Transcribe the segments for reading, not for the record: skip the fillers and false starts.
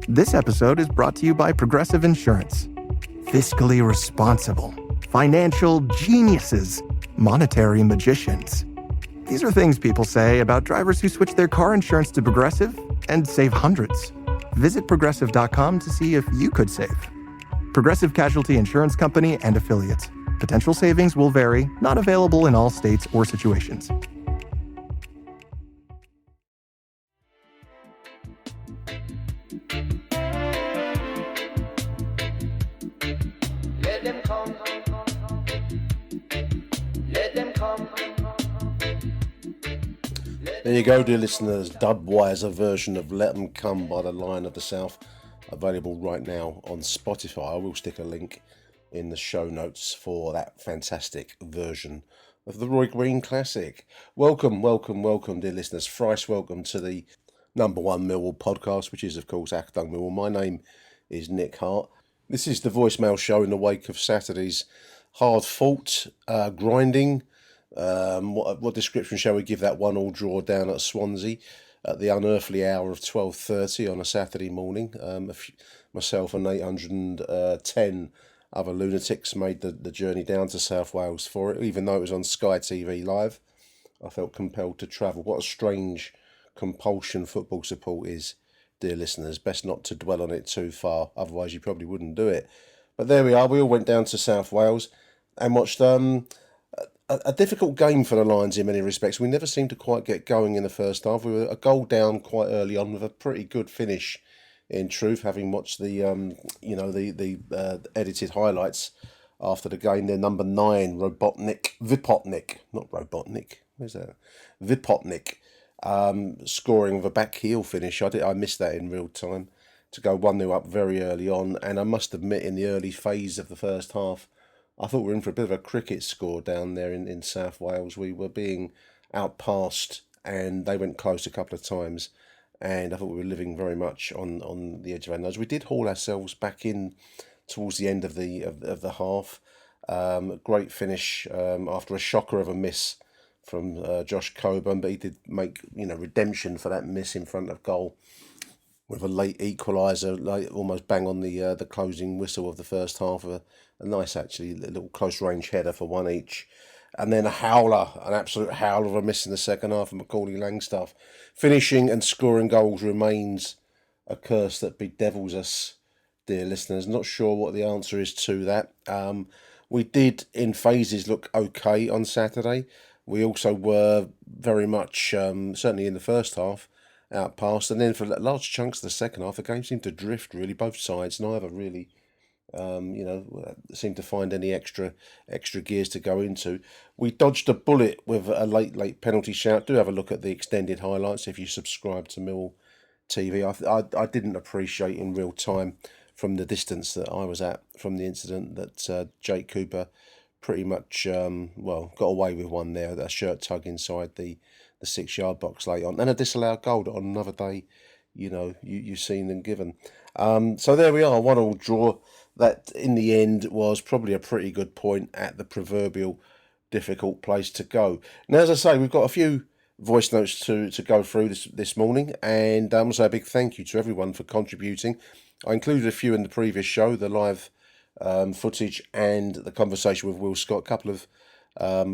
This episode is brought to you by Progressive Insurance. Fiscally responsible, financial geniuses, monetary magicians. These are things people say about drivers who switch their car insurance to Progressive and save hundreds. Visit progressive.com to see if you could save. Progressive Casualty Insurance Company and Affiliates. Potential savings will vary, not available in all states or situations. Let them come. Let them come. There you go, dear listeners. Dubweiser version of Let 'Em Come by the Lion of the South, available right now on Spotify. I will stick a link in the show notes for that fantastic version of the Roy Green classic. Welcome, dear listeners. Thrice welcome to the number one Millwall podcast, which is, of course, Achtung Millwall. My name is Nick Hart. This is the voicemail show in the wake of Saturday's hard-fought, grinding. What description shall we give that 1-1 draw down at Swansea at the unearthly hour of 12:30 on a Saturday morning? Myself and 810 other lunatics made the journey down to South Wales for it, even though it was on Sky TV Live. I felt compelled to travel. What a strange compulsion football support is, dear listeners. Best not to dwell on it too far, otherwise you probably wouldn't do it. But there we are. We all went down to South Wales and watched a difficult game for the Lions in many respects. We never seemed to quite get going in the first half. We were a goal down quite early on with a pretty good finish, in truth, having watched the edited highlights after the game. Their number 9, Vipotnik, scoring with a back heel finish. I missed that in real time, to go 1-0 up very early on. And I must admit, in the early phase of the first half, I thought we were in for a bit of a cricket score down there in South Wales. We were being outpassed and they went close a couple of times. And I thought we were living very much on the edge of our nose. We did haul ourselves back in towards the end of the half. Great finish after a shocker of a miss from Josh Coburn, but he did make redemption for that miss in front of goal with a late equaliser, almost bang on the closing whistle of the first half. A nice, actually, little close range header for one each. And then an absolute howler of a miss in the second half of Macaulay Langstaff. Finishing and scoring goals remains a curse that bedevils us, dear listeners. Not sure what the answer is to that. We did, in phases, look okay on Saturday. We also were very much, certainly in the first half, outpassed. And then for large chunks of the second half, the game seemed to drift, really. Both sides, neither really seemed to find any extra gears to go into. We dodged a bullet with a late penalty shout. Do have a look at the extended highlights if you subscribe to Millwall TV. I didn't appreciate in real time from the distance that I was at from the incident that Jake Cooper pretty much got away with one there, a shirt tug inside the 6-yard box late on, and a disallowed goal that on another day you've seen and given. So there we are, 1-1 draw. That in the end was probably a pretty good point at the proverbial difficult place to go. Now, as I say, we've got a few voice notes to go through this morning, and I want to say a big thank you to everyone for contributing. I included a few in the previous show, the live footage and the conversation with Will Scott, a couple of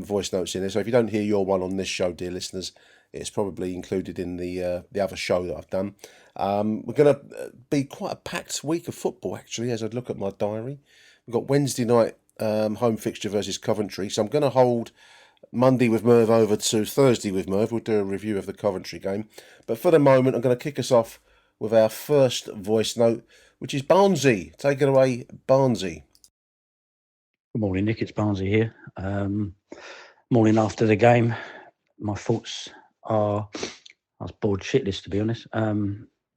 voice notes in there. So if you don't hear your one on this show, dear listeners, it's probably included in the other show that I've done. We're going to be quite a packed week of football, actually, as I look at my diary. We've got Wednesday night home fixture versus Coventry. So I'm going to hold Monday with Merv over to Thursday with Merv. We'll do a review of the Coventry game. But for the moment, I'm going to kick us off with our first voice note, which is Barnesy. Take it away, Barnesy. Good morning, Nick. It's Barnesy here. Morning after the game. My thoughts are, I was bored shitless, to be honest.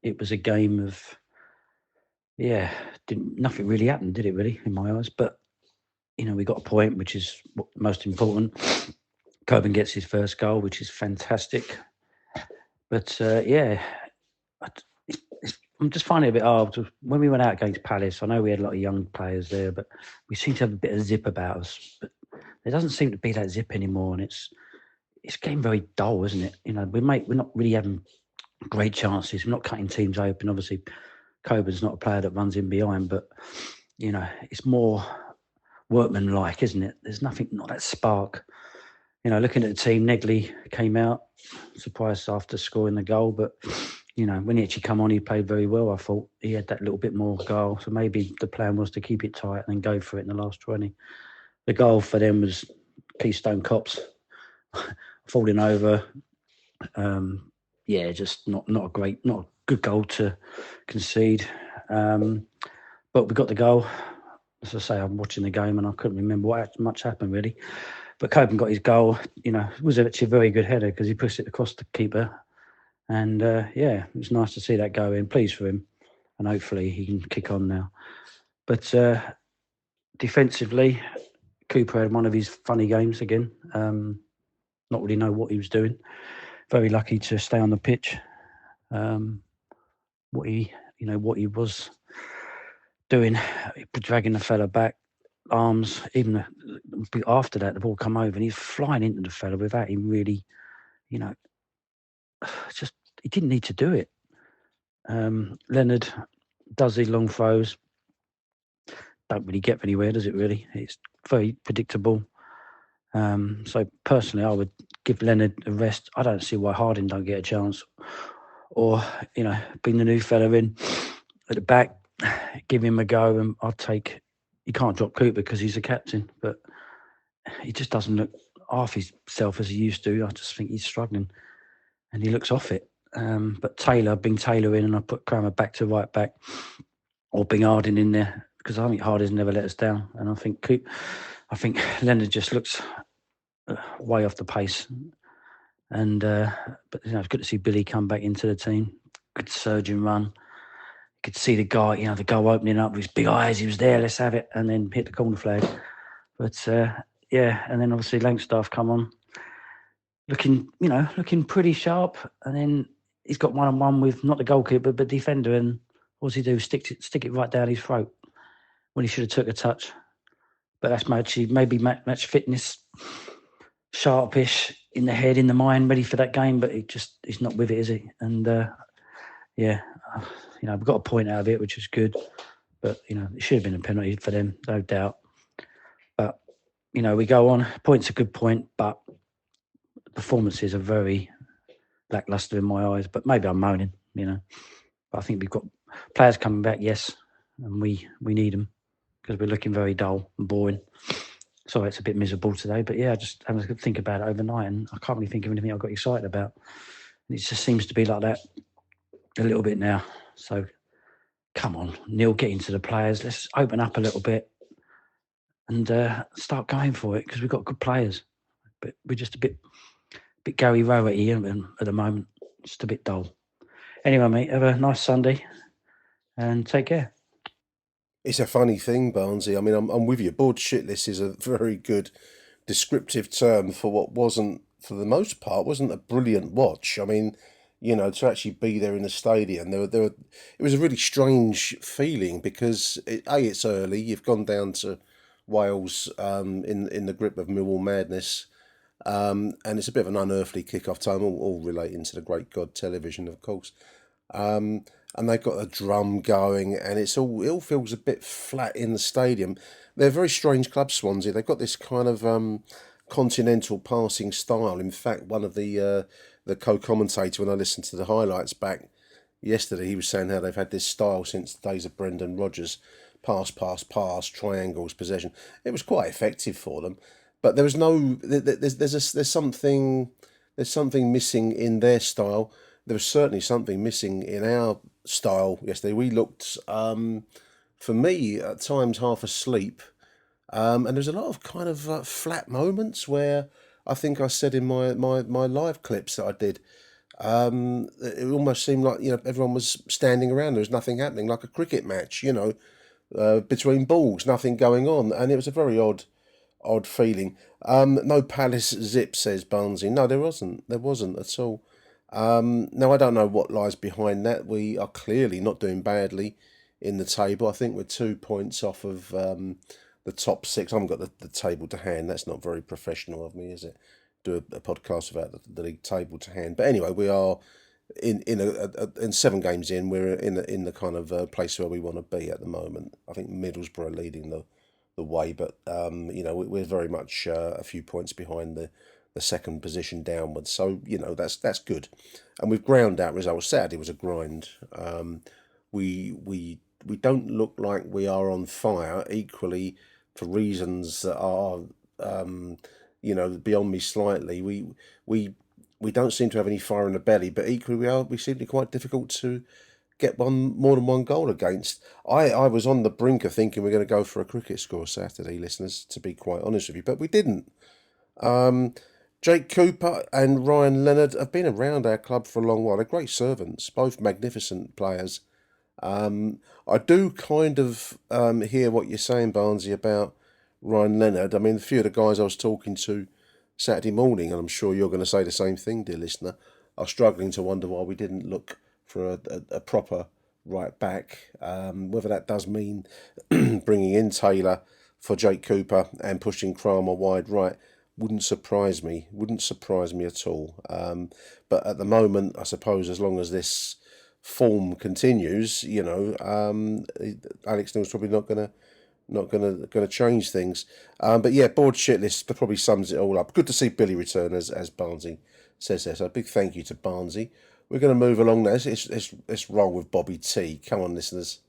It was a game of, nothing really happened, did it really, in my eyes? But, we got a point, which is most important. Coburn gets his first goal, which is fantastic. But, I'm just finding it a bit hard. When we went out against Palace, I know we had a lot of young players there, but we seem to have a bit of zip about us. But there doesn't seem to be that zip anymore, and it's getting very dull, isn't it? We're not really having great chances. We're not cutting teams open. Obviously, Coburn's not a player that runs in behind, but it's more workmanlike, isn't it? There's not that spark. Looking at the team, Negley came out, surprised after scoring the goal, but when he actually come on, he played very well. I thought he had that little bit more goal, so maybe the plan was to keep it tight and then go for it in the last 20. The goal for them was Keystone Cops falling over. Just not a good goal to concede. But we got the goal. As I say, I'm watching the game and I couldn't remember what much happened really. But Coburn got his goal. It was actually a very good header because he pushed it across the keeper. And it was nice to see that go in. Pleased for him. And hopefully he can kick on now. But defensively, Cooper had one of his funny games again. Not really know what he was doing. Very lucky to stay on the pitch. What he was doing, dragging the fella back, arms. Even after that, the ball come over and he's flying into the fella without him really, just he didn't need to do it. Leonard does these long throws. Don't really get anywhere, does it really? It's very predictable. So personally, I would give Leonard a rest. I don't see why Harding don't get a chance. Or, bring the new fella in at the back, give him a go, and I'll take... You can't drop Cooper because he's a captain, but he just doesn't look half himself as he used to. I just think he's struggling, and he looks off it. But bring Taylor in, and I put Kramer back to right back, or bring Harding in there, because I think Harding's never let us down, and I think Leonard just looks way off the pace. And but it's good to see Billy come back into the team. Good surging run. You could see the guy, the goal opening up with his big eyes. He was there. Let's have it, and then hit the corner flag. But and then obviously Langstaff come on, looking pretty sharp. And then he's got 1-on-1 with not the goalkeeper but defender. And what does he do? Stick it right down his throat when he should have took a touch. But that's maybe match fitness, sharpish in the head, in the mind, ready for that game. But he's not with it, is he? And we've got a point out of it, which is good. But it should have been a penalty for them, no doubt. But we go on. Point's a good point, but the performances are very lacklustre in my eyes. But maybe I'm moaning, But I think we've got players coming back, yes, and we need them because we're looking very dull and boring. Sorry, it's a bit miserable today, but I just having to think about it overnight, and I can't really think of anything I got excited about. And it just seems to be like that a little bit now. So, come on, Neil, get into the players. Let's open up a little bit and start going for it because we've got good players. But we're just a bit Gary Rowe-y at the moment. Just a bit dull. Anyway, mate, have a nice Sunday and take care. It's a funny thing, Barnsley. I mean, I'm with you. Bored shitless is a very good descriptive term for what wasn't, for the most part, wasn't a brilliant watch. I mean, to actually be there in the stadium, it was a really strange feeling because it's early. You've gone down to Wales in the grip of Millwall madness, and it's a bit of an unearthly kick-off time, all relating to the great God television, of course. And they've got a drum going, and it all feels a bit flat in the stadium. They're a very strange club, Swansea. They've got this kind of continental passing style. In fact, one of the co-commentator, when I listened to the highlights back yesterday, he was saying how they've had this style since the days of Brendan Rodgers. Pass, triangles, possession. It was quite effective for them, but there was there's something missing in their style. There was certainly something missing in our style yesterday. We looked, for me, at times half asleep, and there's a lot of kind of flat moments where I think I said in my live clips that I did, it almost seemed like everyone was standing around. There was nothing happening, like a cricket match, between balls, nothing going on, and it was a very odd feeling. No Palace zip, says Barnsley. No, there wasn't at all. Now, I don't know what lies behind that. We are clearly not doing badly in the table. I think we're 2 points off of the top 6. I haven't got the table to hand. That's not very professional of me, is it? Do a podcast about the league table to hand. But anyway, we are in 7 games in, we're in the kind of place where we want to be at the moment. I think Middlesbrough leading the way, but we're very much a few points behind the second position downwards. So that's good, and we've ground out results. Saturday was a grind. We don't look like we are on fire. Equally, for reasons that are beyond me slightly. We don't seem to have any fire in the belly, but equally we seem to be quite difficult to get more than one goal against. I was on the brink of thinking we're going to go for a cricket score Saturday, listeners, to be quite honest with you, but we didn't. Jake Cooper and Ryan Leonard have been around our club for a long while. They're great servants, both magnificent players. I do kind of hear what you're saying, Barnsley, about Ryan Leonard. I mean, a few of the guys I was talking to Saturday morning, and I'm sure you're going to say the same thing, dear listener, are struggling to wonder why we didn't look for a proper right back. Whether that does mean bringing in Taylor for Jake Cooper and pushing Kramer wide right wouldn't surprise me at all. But at the moment, I suppose, as long as this form continues, Alex Neil's probably not going to change things. But yeah, board shit list probably sums it all up. Good to see Billy return, as Barnsley says there. So a big thank you to Barnsley. We're going to move along now. Let's roll with Bobby T. Come on, listeners.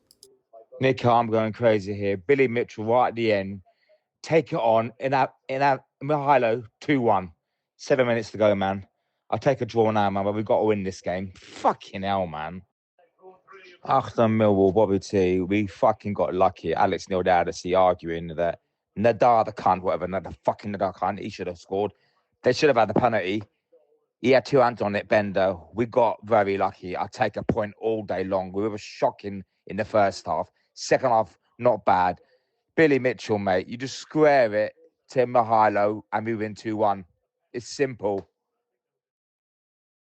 Nick, I'm going crazy here. Billy Mitchell right at the end. Take it on in our Mihajlo 2-1. 7 minutes to go, man. I'll take a draw now, man, but we've got to win this game. Fucking hell, man. Achtung, Millwall, Bobby T. We fucking got lucky. Alex Neil there to see arguing that Nadar the cunt, whatever, the fucking Nadar cunt, he should have scored. They should have had the penalty. He had 2 hands on it, Bender. We got very lucky. I take a point all day long. We were shocking in the first half. Second half, not bad. Billy Mitchell, mate, you just square it to Mihajlo and we win 2-1. It's simple.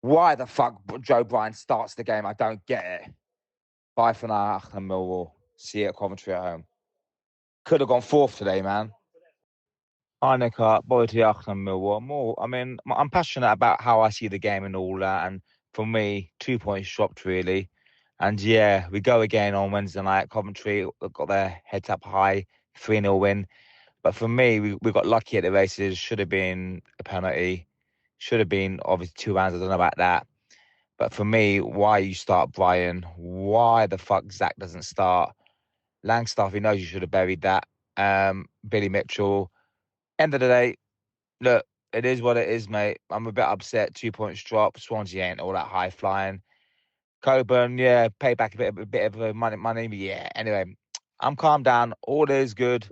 Why the fuck Joe Bryan starts the game, I don't get it. Bye for now, Achtung Millwall. See you at Coventry at home. Could have gone 4th today, man. Hi, Nick, boy to Achtung Millwall. I'm passionate about how I see the game and all that. And for me, 2 points dropped, really. And yeah, we go again on Wednesday night at Coventry. We've got their heads up high, 3-0 win. But for me, we got lucky at the races. Should have been a penalty. Should have been, obviously, 2 hands. I don't know about that. But for me, why you start Brian? Why the fuck Zach doesn't start? Langstaff, he knows you should have buried that. Billy Mitchell. End of the day, look, it is what it is, mate. I'm a bit upset. 2 points drop. Swansea ain't all that high flying. Coburn, yeah, pay back a bit of money. But yeah, anyway, I'm calm down. All is good.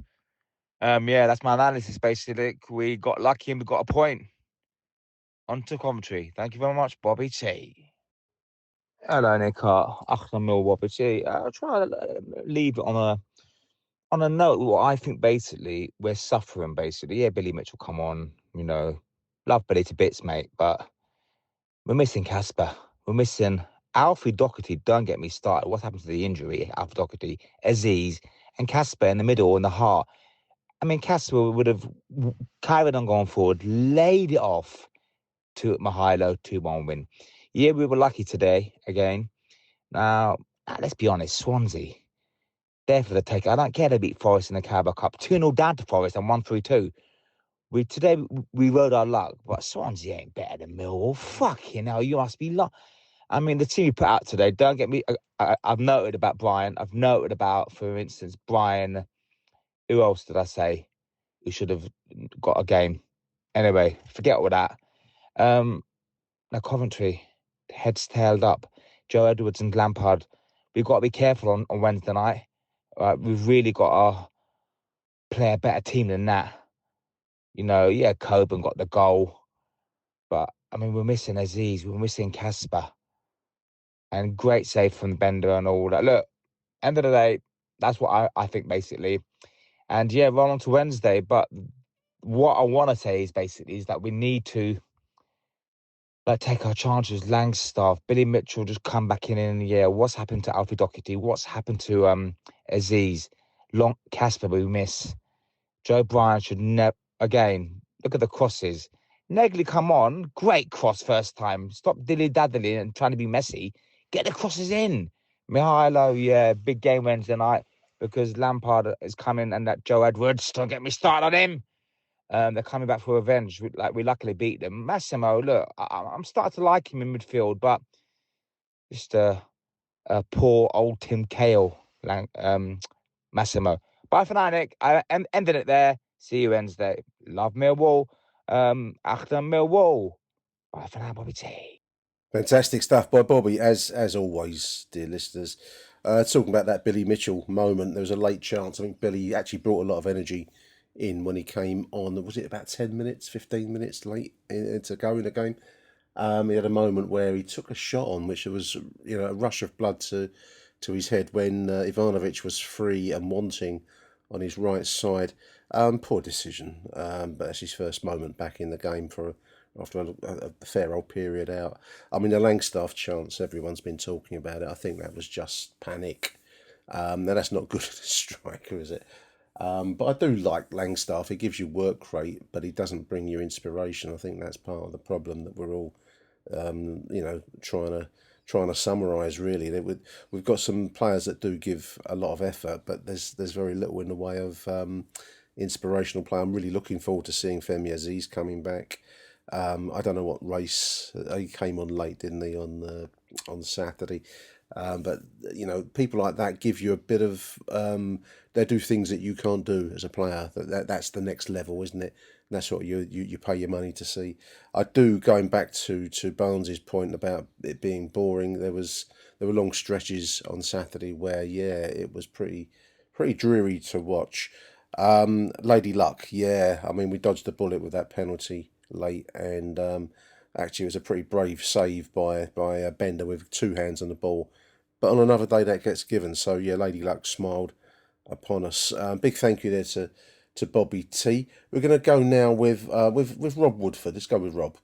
Yeah, that's my analysis, basically. We got lucky and we got a point. On to Coventry. Thank you very much, Bobby T. Hello, Nick. Achtung Millwall, Bobby T. I'll try to leave it on a note. What I think, basically, we're suffering, basically. Yeah, Billy Mitchell, come on. Love Billy to bits, mate. But we're missing Casper. We're missing Alfie Doherty. Don't get me started. What's happened to the injury? Alfie Doherty, Aziz, and Casper in the middle, in the heart. Casper would have carried on going forward, laid it off to Mihajlo 2-1 win. Yeah, we were lucky today, again. Now, let's be honest, Swansea, they're for the take. I don't care they beat Forest in the Carabao Cup. 2-0 down to Forest and 1-3-2. Today, we rode our luck, but Swansea ain't better than Millwall. Fucking hell, you must be the team you put out today, don't get me... I've noted about Brian. I've noted about, for instance, Brian... Who else did I say who should have got a game? Anyway, forget all that. Now, Coventry, heads tailed up. Joe Edwards and Lampard. We've got to be careful on Wednesday night. We've really got to play a better team than that. Yeah, Coburn got the goal. But, we're missing Aziz. We're missing Casper. And great save from Bender and all that. Look, end of the day, that's what I think, basically. And yeah, we're on to Wednesday. But what I want to say is that we need to take our chances. Langstaff, Billy Mitchell just come back in the year. What's happened to Alfie Doherty? What's happened to Aziz? Casper we miss. Joe Bryan should never, again, look at the crosses. Negley come on, great cross first time. Stop dilly-daddling and trying to be messy. Get the crosses in. Mihailo, yeah, big game Wednesday night because Lampard is coming and that Joe Edwards, don't get me started on him. They're coming back for revenge. We luckily beat them. Massimo, look, I'm starting to like him in midfield, but just a poor old Tim Cahill, Massimo. Bye for now, Nick. I ended it there. See you Wednesday. Love Millwall. Achtung Millwall. Bye for now, Bobby T. Fantastic stuff by Bobby, as always, dear listeners. Talking about that Billy Mitchell moment, there was a late chance. I think Billy actually brought a lot of energy in when he came on. Was it about 10 minutes, 15 minutes late to go in the game? He had a moment where he took a shot on, which was, a rush of blood to his head when Ivanovic was free and wanting on his right side. Poor decision, but that's his first moment back in the game after a fair old period out. I mean, the Langstaff chance, everyone's been talking about it. I think that was just panic. Now, that's not good as a striker, is it? But I do like Langstaff. He gives you work rate, but he doesn't bring you inspiration. I think that's part of the problem that we're all trying to summarise. Really, we've got some players that do give a lot of effort, but there's very little in the way of inspirational play. I'm really looking forward to seeing Femi Aziz coming back. I don't know what race he came on late, didn't he, on Saturday? But people like that give you a bit of. They do things that you can't do as a player. That's the next level, isn't it? And that's what you pay your money to see. I do, going back to Barnes's point about it being boring. There were long stretches on Saturday where it was pretty dreary to watch. Lady Luck, I mean, we dodged the bullet with that penalty late, and actually it was a pretty brave save by Bender with two hands on the ball. But on another day that gets given. So Lady Luck smiled upon us. Big thank you there to Bobby T. We're going to go now with Rob Woodford. Let's go with Rob.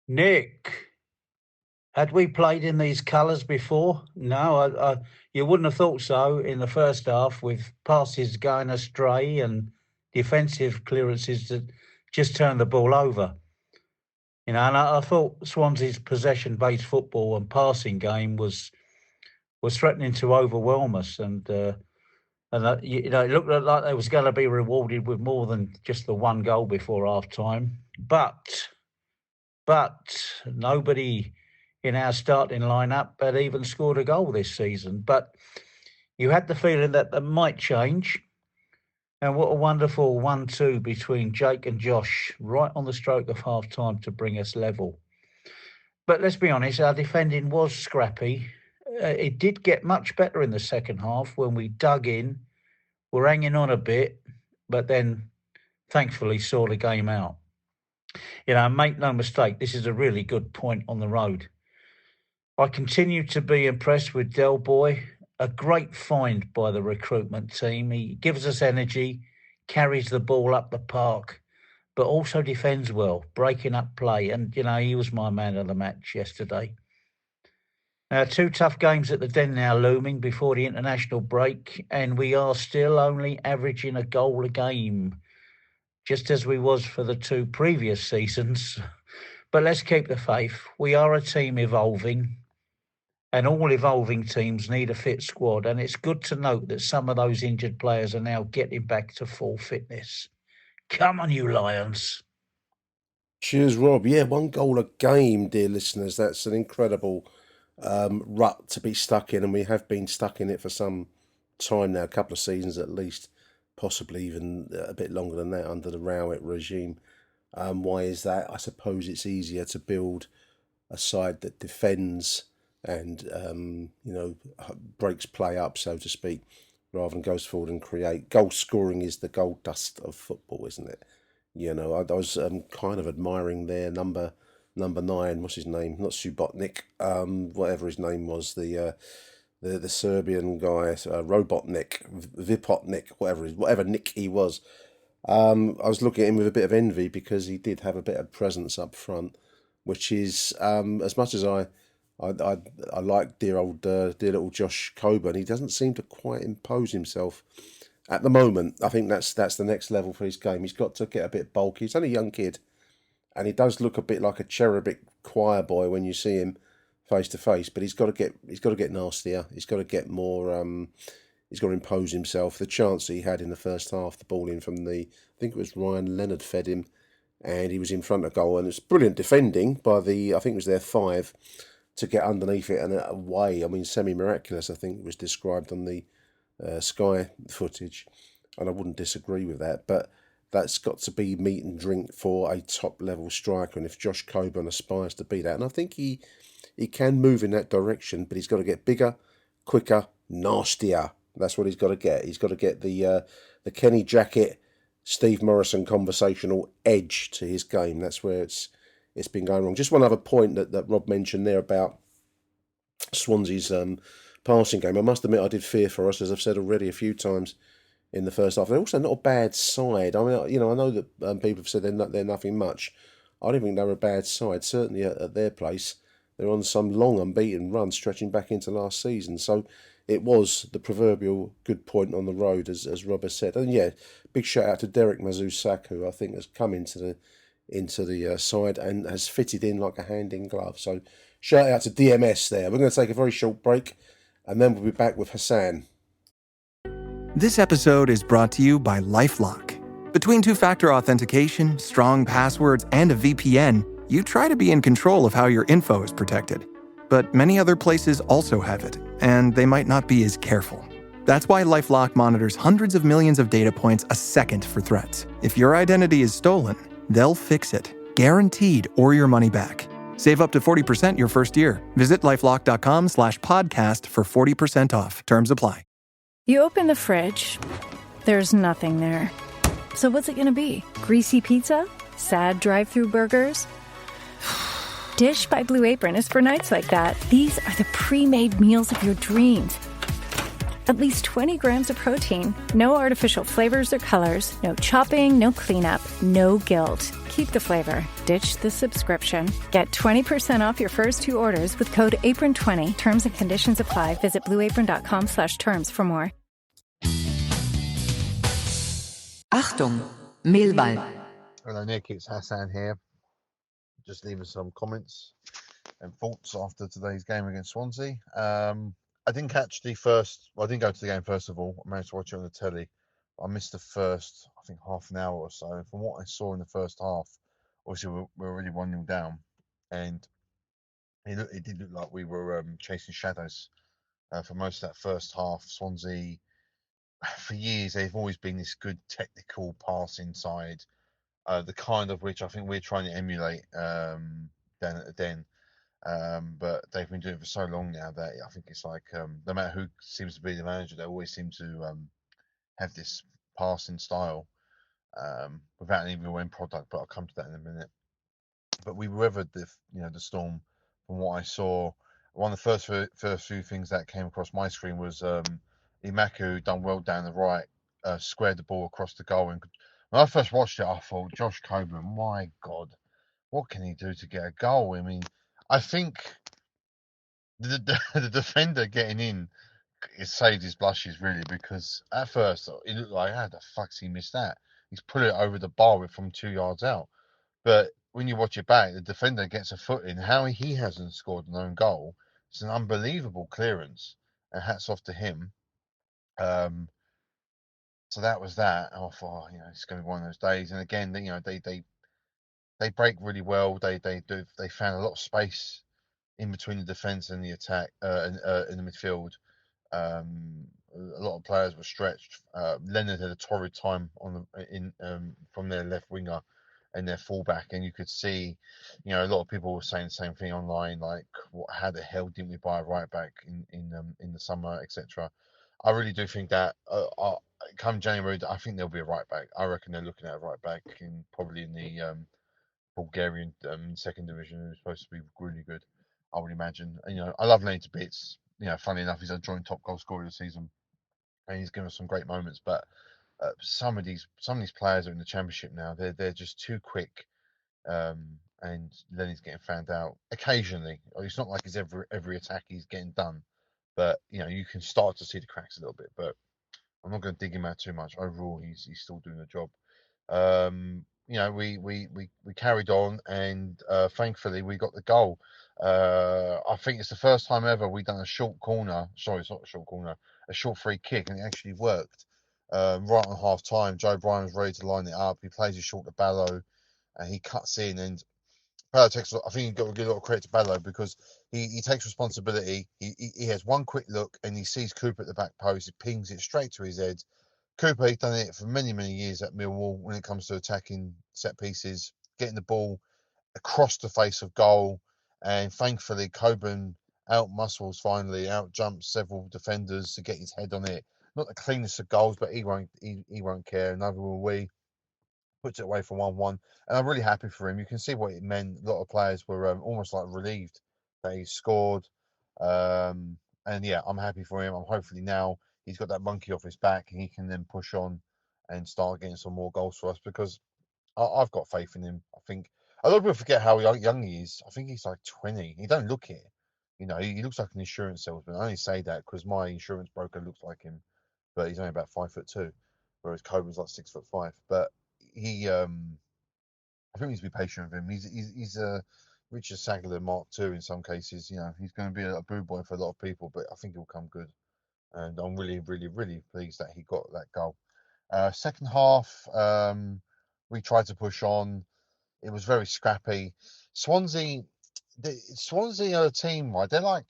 Nick, had we played in these colours before? No, you wouldn't have thought so in the first half, with passes going astray and defensive clearances that just turned the ball over. And I thought Swansea's possession-based football and passing game was threatening to overwhelm us, and it looked like they was going to be rewarded with more than just the one goal before half time. But nobody in our starting lineup had even scored a goal this season. But you had the feeling that might change. And what a wonderful 1-2 between Jake and Josh right on the stroke of half time to bring us level. But let's be honest, our defending was scrappy. It did get much better in the second half when we dug in. We're hanging on a bit, but then thankfully saw the game out. Make no mistake, this is a really good point on the road. I continue to be impressed with Del Boy, a great find by the recruitment team. He gives us energy, carries the ball up the park, but also defends well, breaking up play. And, he was my man of the match yesterday. Now, 2 tough games at the Den now looming before the international break, and we are still only averaging a goal a game, just as we was for the 2 previous seasons. But let's keep the faith. We are a team evolving, and all evolving teams need a fit squad. And it's good to note that some of those injured players are now getting back to full fitness. Come on, you Lions. Cheers, Rob. 1 goal a game, dear listeners. That's an incredible rut to be stuck in, and we have been stuck in it for some time now, a couple of seasons at least, possibly even a bit longer than that under the Rowett regime. Why is that? I suppose it's easier to build a side that defends and breaks play up, so to speak, rather than goes forward and create. Goal scoring is the gold dust of football, isn't it? I was kind of admiring their number 9. What's his name? Not Subotnik. Whatever his name was, the Serbian guy, Robotnik, Vipotnik, whatever Nick he was. I was looking at him with a bit of envy because he did have a bit of presence up front, which is as much as I like dear little Josh Coburn. He doesn't seem to quite impose himself at the moment. I think that's the next level for his game. He's got to get a bit bulky. He's only a young kid, and he does look a bit like a cherubic choir boy when you see him face to face. But he's got to get nastier. He's got to get more. He's got to impose himself. The chance that he had in the first half, the ball in from I think it was Ryan Leonard fed him, and he was in front of goal, and it's brilliant defending by I think it was their 5 to get underneath it and away. I mean, semi-miraculous, I think it was described on the Sky footage, and I wouldn't disagree with that, but that's got to be meat and drink for a top-level striker, and if Josh Coburn aspires to be that, and I think he can move in that direction, but he's got to get bigger, quicker, nastier. That's what he's got to get. He's got to get the Kenny Jackett, Steve Morrison conversational edge to his game. That's where it's been going wrong. Just one other point that Rob mentioned there about Swansea's passing game. I must admit I did fear for us, as I've said already a few times in the first half. They're also not a bad side. I mean, I know that people have said they're nothing much. I don't think they're a bad side. Certainly at their place, they're on some long unbeaten run stretching back into last season. So it was the proverbial good point on the road, as Rob has said. And yeah, big shout out to Derek Mazusak, who I think has come into the side and has fitted in like a hand in glove. So shout out to DMS there. We're going to take a very short break, and then we'll be back with Hassan. This episode is brought to you by LifeLock. Between two-factor authentication, strong passwords, and a VPN, you try to be in control of how your info is protected. But many other places also have it, and they might not be as careful. That's why LifeLock monitors hundreds of millions of data points a second for threats. If your identity is stolen, they'll fix it, guaranteed, or your money back. Save up to 40% your first year. Visit lifelock.com/podcast for 40% off. Terms apply. You open the fridge, there's nothing there. So what's it gonna be? Greasy pizza? Sad drive-through burgers? Dish by Blue Apron is for nights like that. These are the pre-made meals of your dreams. At least 20 grams of protein, no artificial flavors or colors, no chopping, no cleanup, no guilt. Keep the flavor, ditch the subscription. Get 20% off your first 2 orders with code APRON20. Terms and conditions apply. Visit blueapron.com/terms for more. Achtung, Millwall. Hello Nick, it's Hassan here. Just leaving some comments and thoughts after today's game against Swansea. I didn't catch the first, I didn't go to the game first of all. I managed to watch it on the telly. I missed the first, I think, half an hour or so. And from what I saw in the first half, obviously we're already 1-0 down. And it did look like we were chasing shadows for most of that first half. Swansea, for years, they've always been this good technical passing side, the kind of which I think we're trying to emulate down at the Den. But they've been doing it for so long now that I think it's like no matter who seems to be the manager, they always seem to have this passing style without an even end product. But I'll come to that in a minute. But we weathered the storm. From what I saw, one of the first few things that came across my screen was Imaku done well down the right, squared the ball across the goal. And when I first watched it, I thought, Josh Coburn, my God, what can he do to get a goal? I mean, I think the defender getting in, it saved his blushes really, because at first it looked like, how the fuck's he missed that? He's put it over the bar from 2 yards out. But when you watch it back, the defender gets a foot in. How he hasn't scored an own goal, it's an unbelievable clearance, and hats off to him. So that was that. And I thought, it's going to be one of those days. And again, they break really well. They found a lot of space in between the defence and the attack, in the midfield. A lot of players were stretched. Leonard had a torrid time from their left winger and their fullback, and you could see, a lot of people were saying the same thing online, like, how the hell didn't we buy a right back in the summer, etc. I really do think that come January, I think there'll be a right back. I reckon they're looking at a right back probably in the Bulgarian second division, who's supposed to be really good, I would imagine. And, I love Leonard to bits. Funny enough, he's a joint top goal scorer of the season, and he's given us some great moments. But some of these players are in the Championship now. They're just too quick, and Lenny's getting found out occasionally. It's not like it's every attack he's getting done, but you can start to see the cracks a little bit. But I'm not going to dig him out too much. Overall, he's still doing the job. We carried on, and thankfully we got the goal. I think it's the first time ever we've done a short corner. Sorry, it's not a short corner, a short free kick, and it actually worked. Right on half time, Joe Bryan was ready to line it up. He plays it short to Ballo, and he cuts in. And Ballo takes. I think you've got to give a lot of credit to Ballo because he takes responsibility. He has one quick look, and he sees Cooper at the back post. He pings it straight to his head. Cooper, he's done it for many, many years at Millwall when it comes to attacking set pieces, getting the ball across the face of goal. And thankfully, Coburn out muscles finally, out jumps several defenders to get his head on it. Not the cleanest of goals, but he won't care. Neither will we. Puts it away for 1-1. And I'm really happy for him. You can see what it meant. A lot of players were almost like relieved that he scored. And yeah, I'm happy for him. I'm hopefully now he's got that monkey off his back and he can then push on and start getting some more goals for us because I've got faith in him. I think a lot of people forget how young he is. I think he's like 20. He don't look it. You know, he looks like an insurance salesman. I only say that because my insurance broker looks like him, but he's only about 5'2", whereas Coburn's like 6'5". But I think we need to be patient with him. He's a Richard Sagler Mark II in some cases. You know, he's going to be a boo boy for a lot of people, but I think he'll come good. And I'm really, really, really pleased that he got that goal. Second half, we tried to push on. It was very scrappy. Swansea, Swansea are a team, right? They're like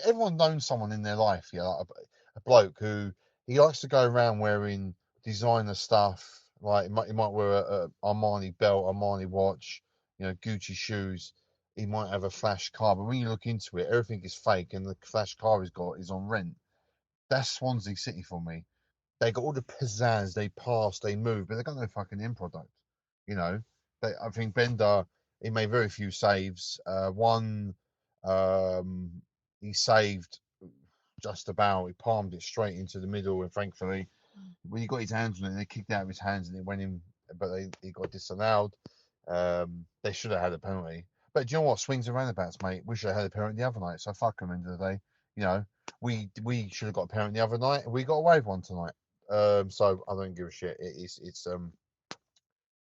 everyone knows someone in their life, yeah, like a bloke who he likes to go around wearing designer stuff. Like he might wear a Armani belt, Armani watch, Gucci shoes. He might have a flash car, but when you look into it, everything is fake, and the flash car he's got is on rent. That's Swansea City for me. They got all the pizzazz, they pass, they move, but they got no fucking end product. You know, I think Bender he made very few saves. One um, he saved just about. He palmed it straight into the middle, and thankfully, when he got his hands on it, they kicked out of his hands and it went in, but he got disallowed. They should have had a penalty. But do you know what? Swings and roundabouts, mate. We should have had a penalty the other night. So fuck them. End of the day, you know, we should have got a penalty the other night. We got away with one tonight. So I don't give a shit. It's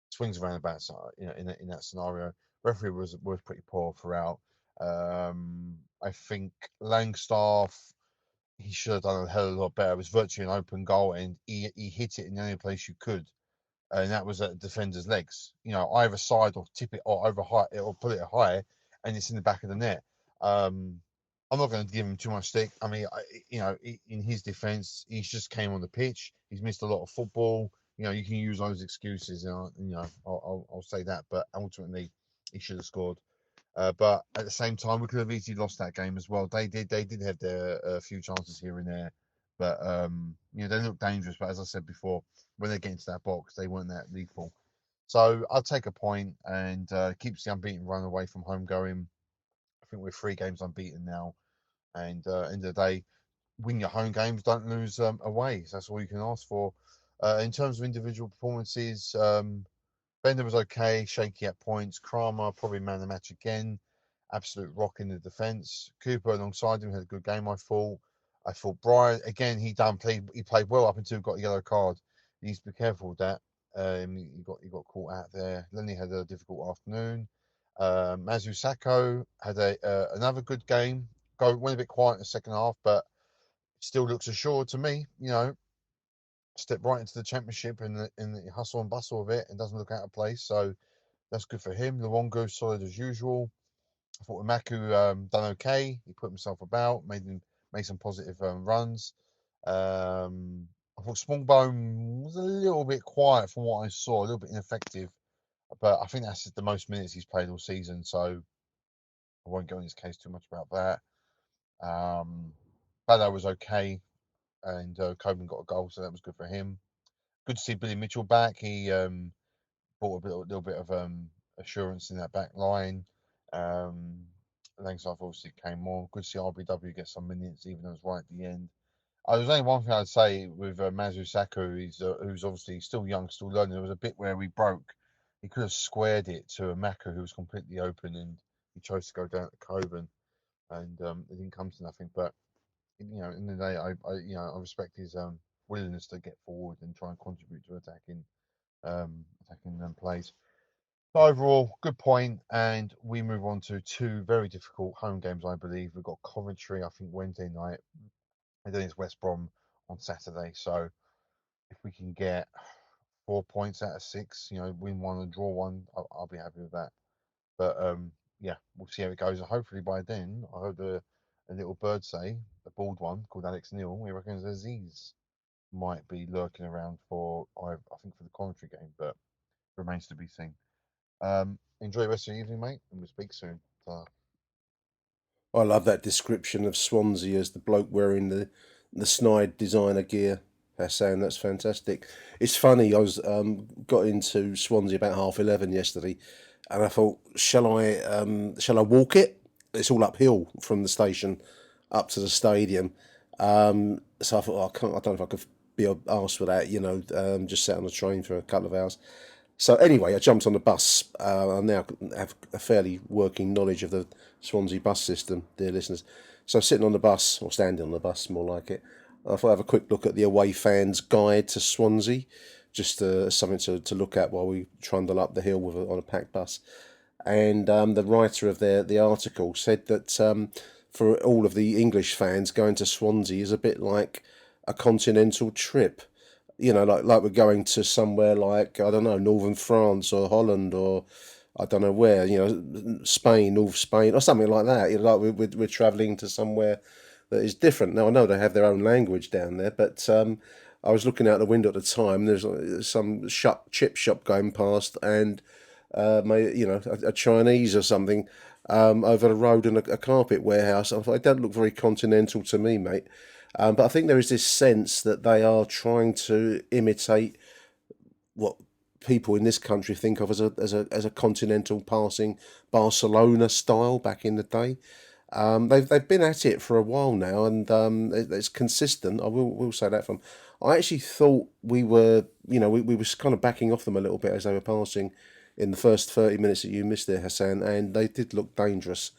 swings and roundabouts. In that scenario, referee was pretty poor throughout. I think Langstaff he should have done a hell of a lot better. It was virtually an open goal, and he hit it in the only place you could, and that was at the defender's legs. Either side or tip it or over high or put it high, and it's in the back of the net. I'm not going to give him too much stick. I mean, in his defence, he's just came on the pitch. He's missed a lot of football. You can use those excuses. I'll say that, but ultimately, he should have scored. But at the same time, we could have easily lost that game as well. They did have their few chances here and there, but they look dangerous. But as I said before, when they get into that box, they weren't that lethal. So I'll take a point and keeps the unbeaten run away from home going. I think we're 3 games unbeaten now, and end of the day, win your home games, don't lose away. So that's all you can ask for. In terms of individual performances, Bender was okay, shaky at points. Kramer probably man of the match again. Absolute rock in the defence. Cooper alongside him had a good game. I thought Brian again. He played well up until he got a yellow card. He needs to be careful with that. He got caught out there. Lenny had a difficult afternoon. Mazu Sacco had another good game. Went a bit quiet in the second half, but still looks assured to me. Step right into the championship in the hustle and bustle of it and doesn't look out of place. So that's good for him. Luongo solid as usual. I thought Maku done okay. He put himself about, made some positive runs. I thought Smallbone was a little bit quiet from what I saw, a little bit ineffective. But I think that's the most minutes he's played all season, so I won't go in his case too much about that. Bado was okay, and Coburn got a goal, so that was good for him. Good to see Billy Mitchell back. He brought a little bit of assurance in that back line. Langstaff obviously came more. Good to see RBW get some minutes, even though it was right at the end. There's only one thing I'd say with Mazu Saku, who's obviously still young, still learning. There was a bit where we broke. He could have squared it to a Maka who was completely open, and he chose to go down to Coburn, and it didn't come to nothing. But in the day, I respect his willingness to get forward and try and contribute to attacking. attacking plays. So overall, good point, and we move on to two very difficult home games, I believe. We've got Coventry, I think, Wednesday night, and then it's West Brom on Saturday. So if we can get 4 points out of 6, win one and draw one, I'll be happy with that. But yeah, we'll see how it goes. And hopefully by then, I heard a little bird say, a bald one called Alex Neil, he reckons Aziz might be lurking around for, I think, for the Coventry game, but remains to be seen. Enjoy the rest of your evening, mate, and we'll speak soon. I love that description of Swansea as the bloke wearing the snide designer gear. Hassan, that's fantastic. It's funny. I was got into Swansea about 11:30 yesterday, and I thought, shall I walk it? It's all uphill from the station up to the stadium. So I thought, I don't know if I could be asked for that. Just sat on the train for a couple of hours. So anyway, I jumped on the bus. I now have a fairly working knowledge of the Swansea bus system, dear listeners. So sitting on the bus, or standing on the bus, more like it, I thought I'd have a quick look at the away fans' guide to Swansea, just something to look at while we trundle up the hill on a packed bus. And the writer of the article said that for all of the English fans, going to Swansea is a bit like a continental trip. Like we're going to somewhere like, I don't know, northern France or Holland or I don't know where, Spain, North Spain or something like that. Like we're travelling to somewhere that is different. Now, I know they have their own language down there, but I was looking out the window at the time. There's some chip shop going past and, a Chinese or something over the road and a carpet warehouse. I thought, it don't look very continental to me, mate. But I think there is this sense that they are trying to imitate what people in this country think of as a continental passing Barcelona style back in the day. They've been at it for a while now, and it's consistent. I will say that from. I actually thought we were, we were kind of backing off them a little bit as they were passing in the first 30 minutes that you missed there, Hassan, and they did look dangerous.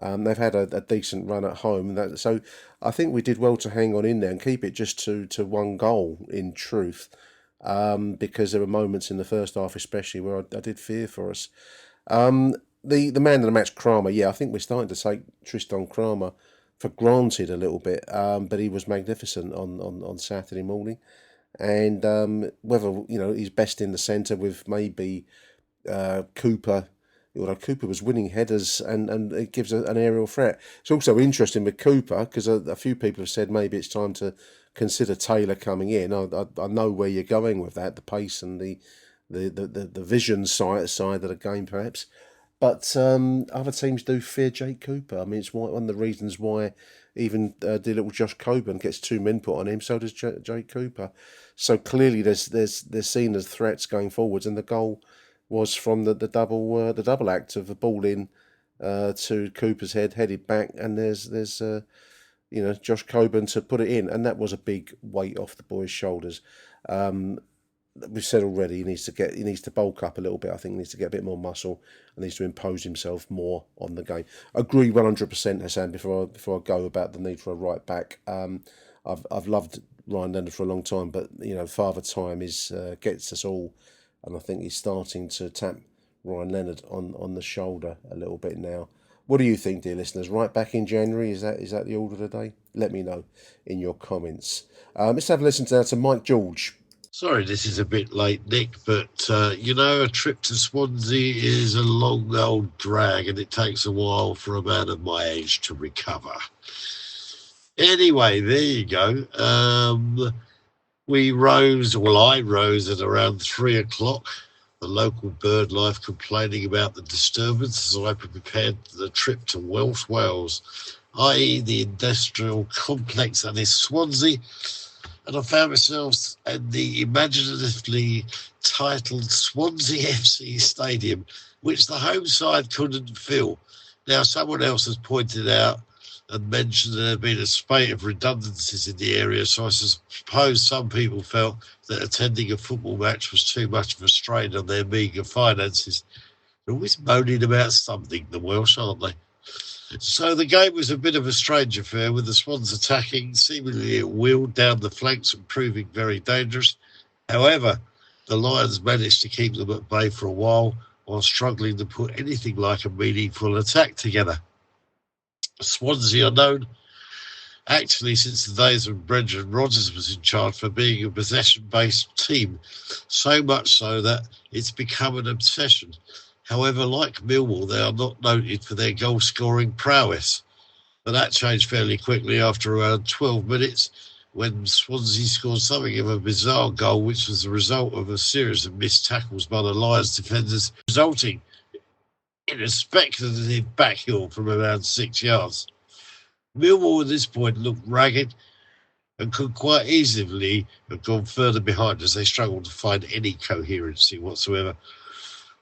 They've had a decent run at home, so I think we did well to hang on in there and keep it just to one goal, in truth, because there were moments in the first half especially where I did fear for us. The man of the match, Kramer, I think we're starting to take Tristan Kramer for granted a little bit, but he was magnificent on Saturday morning. And whether, he's best in the centre with maybe Cooper, although Cooper was winning headers and it gives an aerial threat. It's also interesting with Cooper because a few people have said maybe it's time to consider Taylor coming in. I know where you're going with that, the pace and the vision side of the game perhaps. But other teams do fear Jake Cooper. I mean, it's one of the reasons why even the little Josh Coburn gets 2 men put on him. So does Jake Cooper. So clearly, they're seen as threats going forwards, and the goal was from the double act of the ball in to Cooper's head, headed back, and there's Josh Coburn to put it in, and that was a big weight off the boy's shoulders. We've said already he needs to bulk up a little bit. I think he needs to get a bit more muscle and needs to impose himself more on the game. I agree 100%, Hassan. Before I go about the need for a right back, I've loved Ryan Leonard for a long time, but Father Time gets us all, and I think he's starting to tap Ryan Leonard on the shoulder a little bit now. What do you think, dear listeners? Right back in January, is that the order of the day? Let me know in your comments. Let's have a listen now to Mike George. Sorry, this is a bit late, Nick, but, a trip to Swansea is a long old drag and it takes a while for a man of my age to recover. Anyway, there you go. I rose at around 3 o'clock. The local bird life complaining about the disturbance as I prepared the trip to Welsh Wales, i.e. the industrial complex that is Swansea. And I found myself at the imaginatively titled Swansea FC Stadium, which the home side couldn't fill. Now, someone else has pointed out and mentioned there had been a spate of redundancies in the area, so I suppose some people felt that attending a football match was too much of a strain on their meagre finances. They're always moaning about something, the Welsh, aren't they? So the game was a bit of a strange affair, with the Swans attacking seemingly at will down the flanks and proving very dangerous. However, The Lions managed to keep them at bay for a while struggling to put anything like a meaningful attack together. Swansea are known, actually, since the days when Brendan Rodgers was in charge, for being a possession-based team, so much so that it's become an obsession. However, like Millwall, they are not noted for their goal-scoring prowess. But that changed fairly quickly after around 12 minutes when Swansea scored something of a bizarre goal, which was the result of a series of missed tackles by the Lions defenders, resulting in a speculative backheel from around 6 yards. Millwall at this point looked ragged and could quite easily have gone further behind as they struggled to find any coherency whatsoever.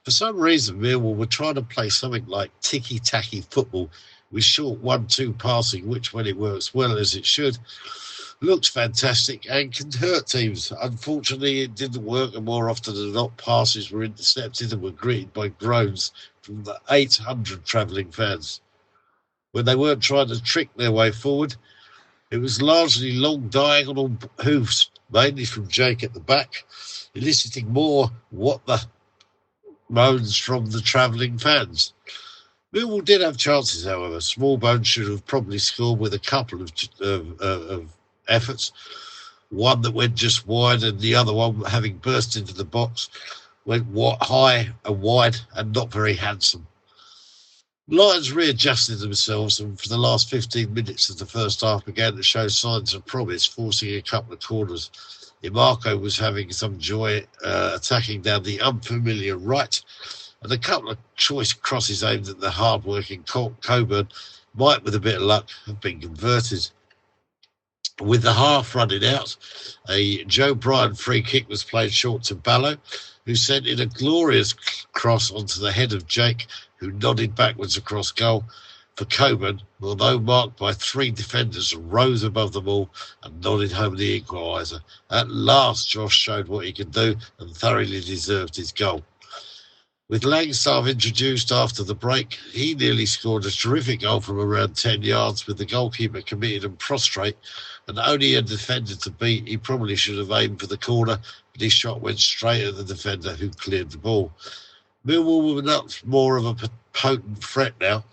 For some reason, Millwall were trying to play something like ticky-tacky football with short 1-2 passing, which, when it works well as it should, looks fantastic and can hurt teams. Unfortunately, it didn't work, and more often than not, passes were intercepted and were greeted by groans from the 800 travelling fans. When they weren't trying to trick their way forward, it was largely long diagonal hoofs, mainly from Jake at the back, eliciting more what the moans from the travelling fans. Millwall did have chances, however. Smallbone should have probably scored with a couple of efforts. One that went just wide, and the other one, having burst into the box, went high and wide and not very handsome. Lions readjusted themselves, and for the last 15 minutes of the first half began to show signs of promise, forcing a couple of corners. Imarco was having some joy attacking down the unfamiliar right, and a couple of choice crosses aimed at the hard-working Coburn might, with a bit of luck, have been converted. With the half running out, a Joe Bryan free kick was played short to Ballo, who sent in a glorious cross onto the head of Jake, who nodded backwards across goal for Coburn, although marked by 3 defenders, rose above them all and nodded home the equaliser. At last, Josh showed what he could do and thoroughly deserved his goal. With Langstaff introduced after the break, he nearly scored a terrific goal from around 10 yards with the goalkeeper committed and prostrate, and only a defender to beat. He probably should have aimed for the corner, but his shot went straight at the defender, who cleared the ball. Millwall were much more of a potent threat now.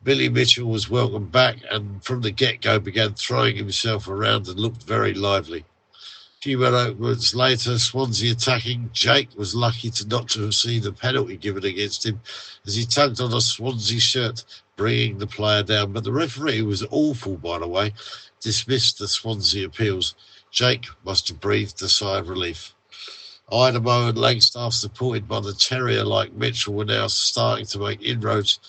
Billy Mitchell was welcomed back and from the get-go began throwing himself around and looked very lively. A few minutes later, Swansea attacking. Jake was lucky not to have seen the penalty given against him as he tugged on a Swansea shirt, bringing the player down. But the referee, who was awful, by the way, dismissed the Swansea appeals. Jake must have breathed a sigh of relief. Idemo and Langstaff, supported by the terrier-like Mitchell, were now starting to make inroads,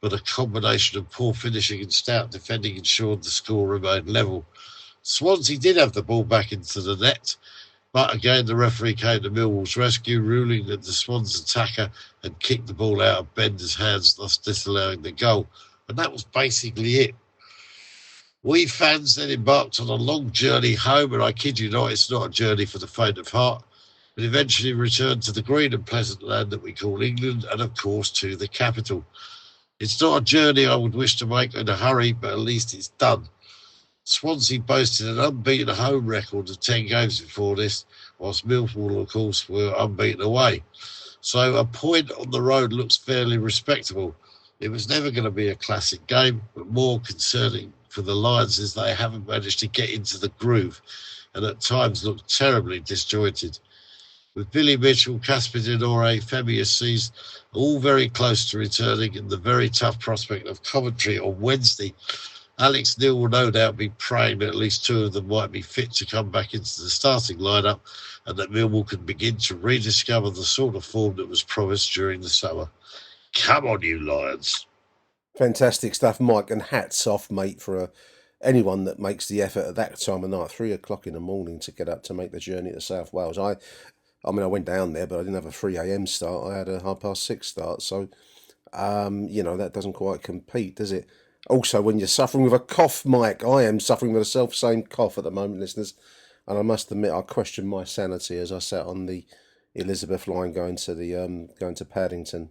but a combination of poor finishing and stout defending ensured the score remained level. Swansea did have the ball back into the net, but again the referee came to Millwall's rescue, ruling that the Swans attacker had kicked the ball out of Bender's hands, thus disallowing the goal. And that was basically it. We fans then embarked on a long journey home, and I kid you not, it's not a journey for the faint of heart, but eventually returned to the green and pleasant land that we call England, and of course to the capital. It's not a journey I would wish to make in a hurry, but at least it's done. Swansea boasted an unbeaten home record of 10 games before this, whilst Millwall, of course, were unbeaten away. So a point on the road looks fairly respectable. It was never going to be a classic game, but more concerning for the Lions is they haven't managed to get into the groove and at times look terribly disjointed. With Billy Mitchell, Casper Dinore, Femi Assis all very close to returning, and the very tough prospect of Coventry on Wednesday, Alex Neil will no doubt be praying that at least 2 of them might be fit to come back into the starting lineup and that Millwall can begin to rediscover the sort of form that was promised during the summer. Come on, you Lions. Fantastic stuff, Mike, and hats off, mate, for anyone that makes the effort at that time of night, 3 o'clock in the morning, to get up to make the journey to South Wales. I went down there, but I didn't have a 3 a.m. start. I had a 6:30 start, so, that doesn't quite compete, does it? Also, when you're suffering with a cough, Mike, I am suffering with a self-same cough at the moment, listeners, and I must admit I questioned my sanity as I sat on the Elizabeth line going to Paddington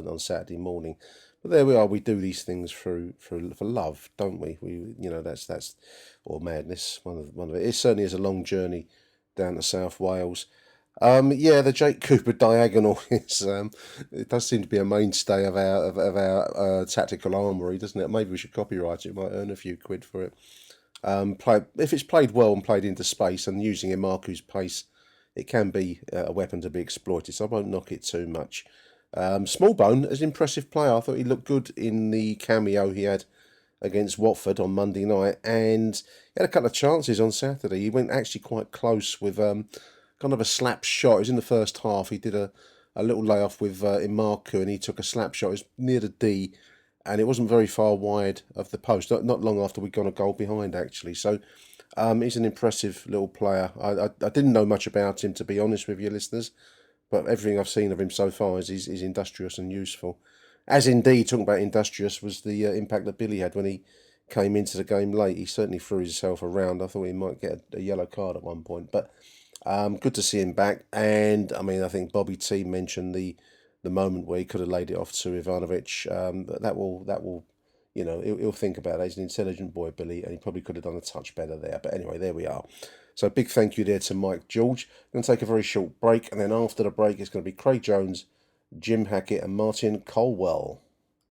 on Saturday morning. But there we are. We do these things for love, don't we? That's or madness. One of it. It certainly is a long journey down to South Wales. Yeah, the Jake Cooper diagonal is it does seem to be a mainstay of our tactical armoury, doesn't it? Maybe we should copyright it. Might earn a few quid for it. If it's played well and played into space and using Imaku's pace, it can be a weapon to be exploited. So I won't knock it too much. Smallbone is an impressive player. I thought he looked good in the cameo he had against Watford on Monday night, and he had a couple of chances on Saturday. He went actually quite close with kind of a slap shot. It was in the first half. He did a little layoff with Imaku, and he took a slap shot. It was near the D, and it wasn't very far wide of the post. Not long after we'd gone a goal behind, actually. So he's an impressive little player. I didn't know much about him, to be honest with you, listeners, but everything I've seen of him so far is industrious and useful. As indeed, talking about industrious, was the impact that Billy had when he came into the game late. He certainly threw himself around. I thought he might get a yellow card at one point, but good to see him back. And I mean, I think Bobby T mentioned the moment where he could have laid it off to Ivanovic. That will, you know, he'll think about that. He's an intelligent boy, Billy, and he probably could have done a touch better there. But anyway, there we are. So big thank you there to Mike George. I'm going to take a very short break, and then after the break, it's going to be Craig Jones, Jim Hackett, and Martin Colwell.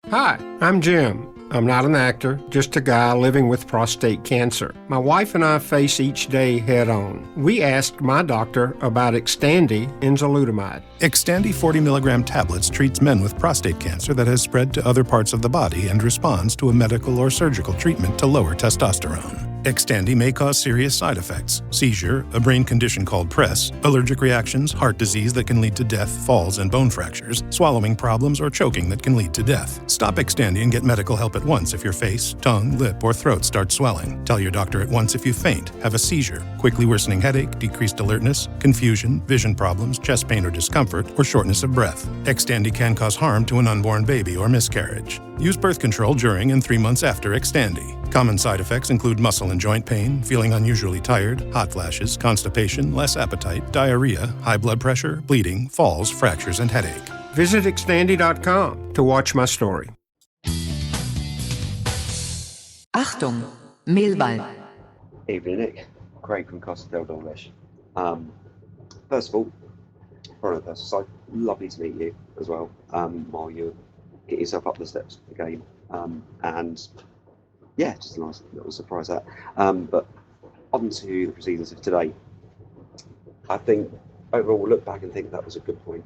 Hi, I'm Jim. I'm not an actor, just a guy living with prostate cancer. My wife and I face each day head on. We asked my doctor about Xtandi enzalutamide. Xtandi 40 milligram tablets treats men with prostate cancer that has spread to other parts of the body and responds to a medical or surgical treatment to lower testosterone. Xtandi may cause serious side effects: seizure, a brain condition called PRESS, allergic reactions, heart disease that can lead to death, falls and bone fractures, swallowing problems, or choking that can lead to death. Stop Xtandi and get medical help at once if your face, tongue, lip, or throat start swelling. Tell your doctor at once if you faint, have a seizure, quickly worsening headache, decreased alertness, confusion, vision problems, chest pain or discomfort, or shortness of breath. Xtandi can cause harm to an unborn baby or miscarriage. Use birth control during and 3 months after Xtandi. Common side effects include muscle and joint pain, feeling unusually tired, hot flashes, constipation, less appetite, diarrhea, high blood pressure, bleeding, falls, fractures, and headache. Visit Xtandi.com to watch my story. Achtung, Millwall. Evening, Nick. Craig from Costa del Dorish. First of all, from a personal side, lovely to meet you as well, while you get yourself up the steps of the game. And yeah, just a nice little surprise that. But on to the proceedings of today. I think overall we'll look back and think that was a good point.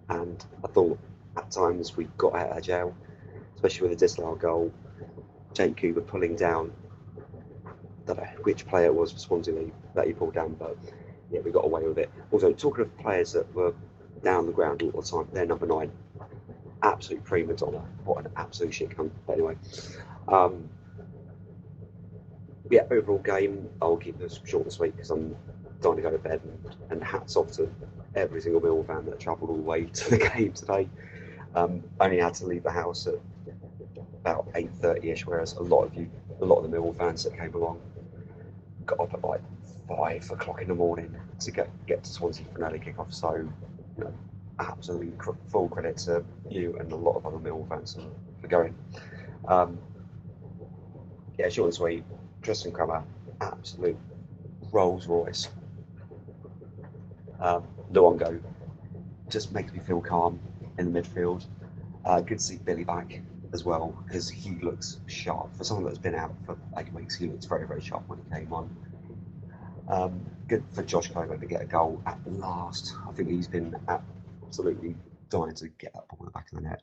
And I thought at times we got out of jail, especially with a disallowed goal. Jake Cooper pulling down, I don't know which player it was for Swansea that he pulled down, but yeah, we got away with it. Also, talking of players that were down the ground all the time, their number 9, absolute prima donna. What an absolute shit cunt. But anyway, yeah, overall game, I'll keep this short and sweet because I'm dying to go to bed, and hats off to every single Millwall fan that travelled all the way to the game today. Only had to leave the house at about 8:30ish, whereas a lot of the Millwall fans that came along got up at like 5 o'clock in the morning to get to Swansea for an early kick-off. So, you know, absolutely full credit to you and a lot of other Millwall fans for going. Yeah, short and sweet. Tristan Crummer, absolute Rolls Royce. Luongo just makes me feel calm in the midfield. Good to see Billy back as well, because he looks sharp. For someone that's been out for 8 weeks, he looks very, very sharp when he came on. Good for Josh Coburn to get a goal at last. I think he's been absolutely dying to get that ball in the back of the net.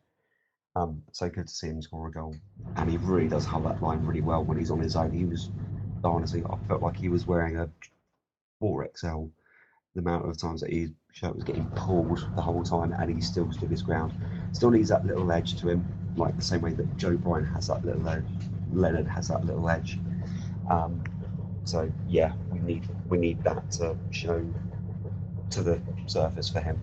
So good to see him score a goal. And he really does hold that line really well when he's on his own. He was, honestly, I felt like he was wearing a 4XL. The amount of times that his shirt was getting pulled the whole time, and he still stood his ground. Still needs that little edge to him, like the same way that Joe Bryan has that little edge, Leonard has that little edge. So yeah, we need that to show to the surface for him.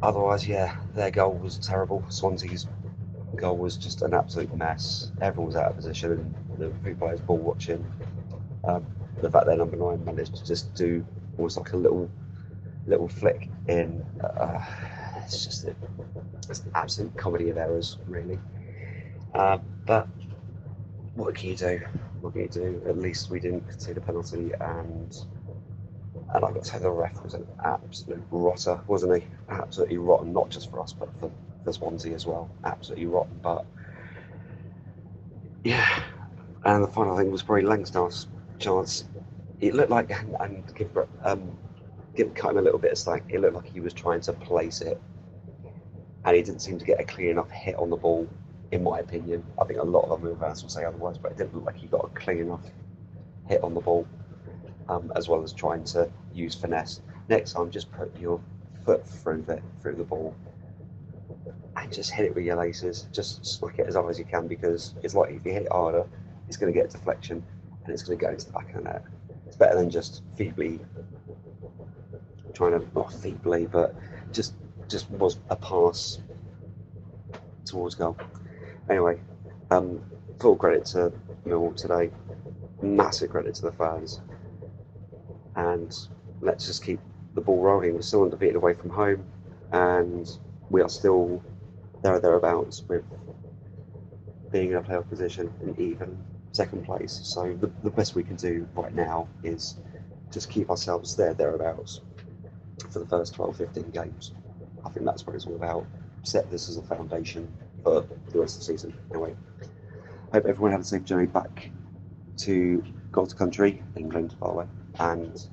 Otherwise, yeah, their goal was terrible. Swansea's goal was just an absolute mess. Everyone was out of position, and the three players ball watching. The fact that number 9 managed to just do almost like a little flick in, it's an absolute comedy of errors, really. But what can you do? What can you do? At least we didn't concede a penalty, and And I've got to say the ref was an absolute rotter, wasn't he? Absolutely rotten, not just for us, but for Swansea as well. Absolutely rotten. But yeah, and the final thing was probably Langsdale's chance. It looked like, and cut him a little bit of slack, it looked like he was trying to place it, and he didn't seem to get a clear enough hit on the ball, in my opinion. I think a lot of other fans will say otherwise, but it didn't look like he got a clean enough hit on the ball, as well as trying to use finesse. Next time, just put your foot through the ball and just hit it with your laces. Just smack it as hard as you can, because it's like if you hit it harder, it's going to get a deflection and it's going to go into the back of the net. It's better than just feebly trying to, not feebly, but just was a pass towards goal. Anyway, full credit to Millwall today. Massive credit to the fans. And let's just keep the ball rolling. We're still undefeated away from home, and we are still thereabouts with being in a playoff position and even second place. So the best we can do right now is just keep ourselves thereabouts for the first 12, 15 games. I think that's what it's all about. Set this as a foundation for the rest of the season. Anyway, hope everyone had a safe journey back to God's country, England, by the way. And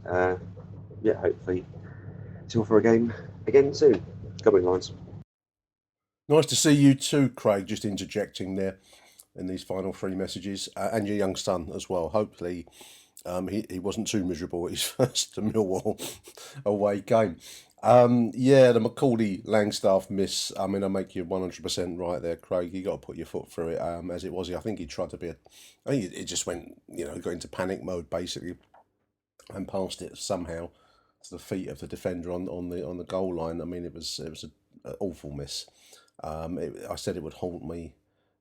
hopefully till for a game again soon. Come on, Lions. Nice to see you too, Craig, just interjecting there in these final 3 messages, and your young son as well. Hopefully he wasn't too miserable at his first Millwall away game. The Macaulay Langstaff miss, I mean, I make you 100% right there, Craig. You got to put your foot through it, as it was. I think he tried to I think it just went, got into panic mode basically, and passed it somehow to the feet of the defender on the goal line. I mean, it was an awful miss. I said it would haunt me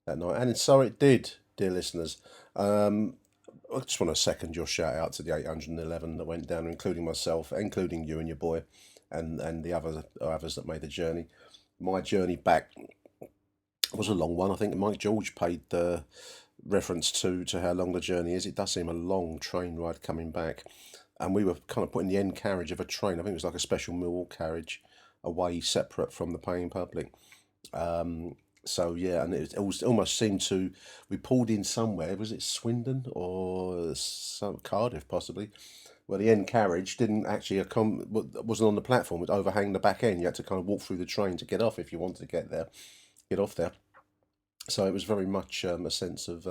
that night, and so it did, dear listeners. I just want to second your shout out to the 811 that went down, including myself, including you and your boy, and the others that made the journey. My journey back was a long one. I think Mike George paid the reference to how long the journey is. It does seem a long train ride coming back, and we were kind of put in the end carriage of a train. I think it was like a special Millwall carriage away, separate from the paying public. And it almost seemed to, we pulled in somewhere, was it Swindon or Cardiff possibly, where the end carriage didn't actually wasn't on the platform, it overhang the back end. You had to kind of walk through the train to get off if you wanted to get off there. So it was very much a sense of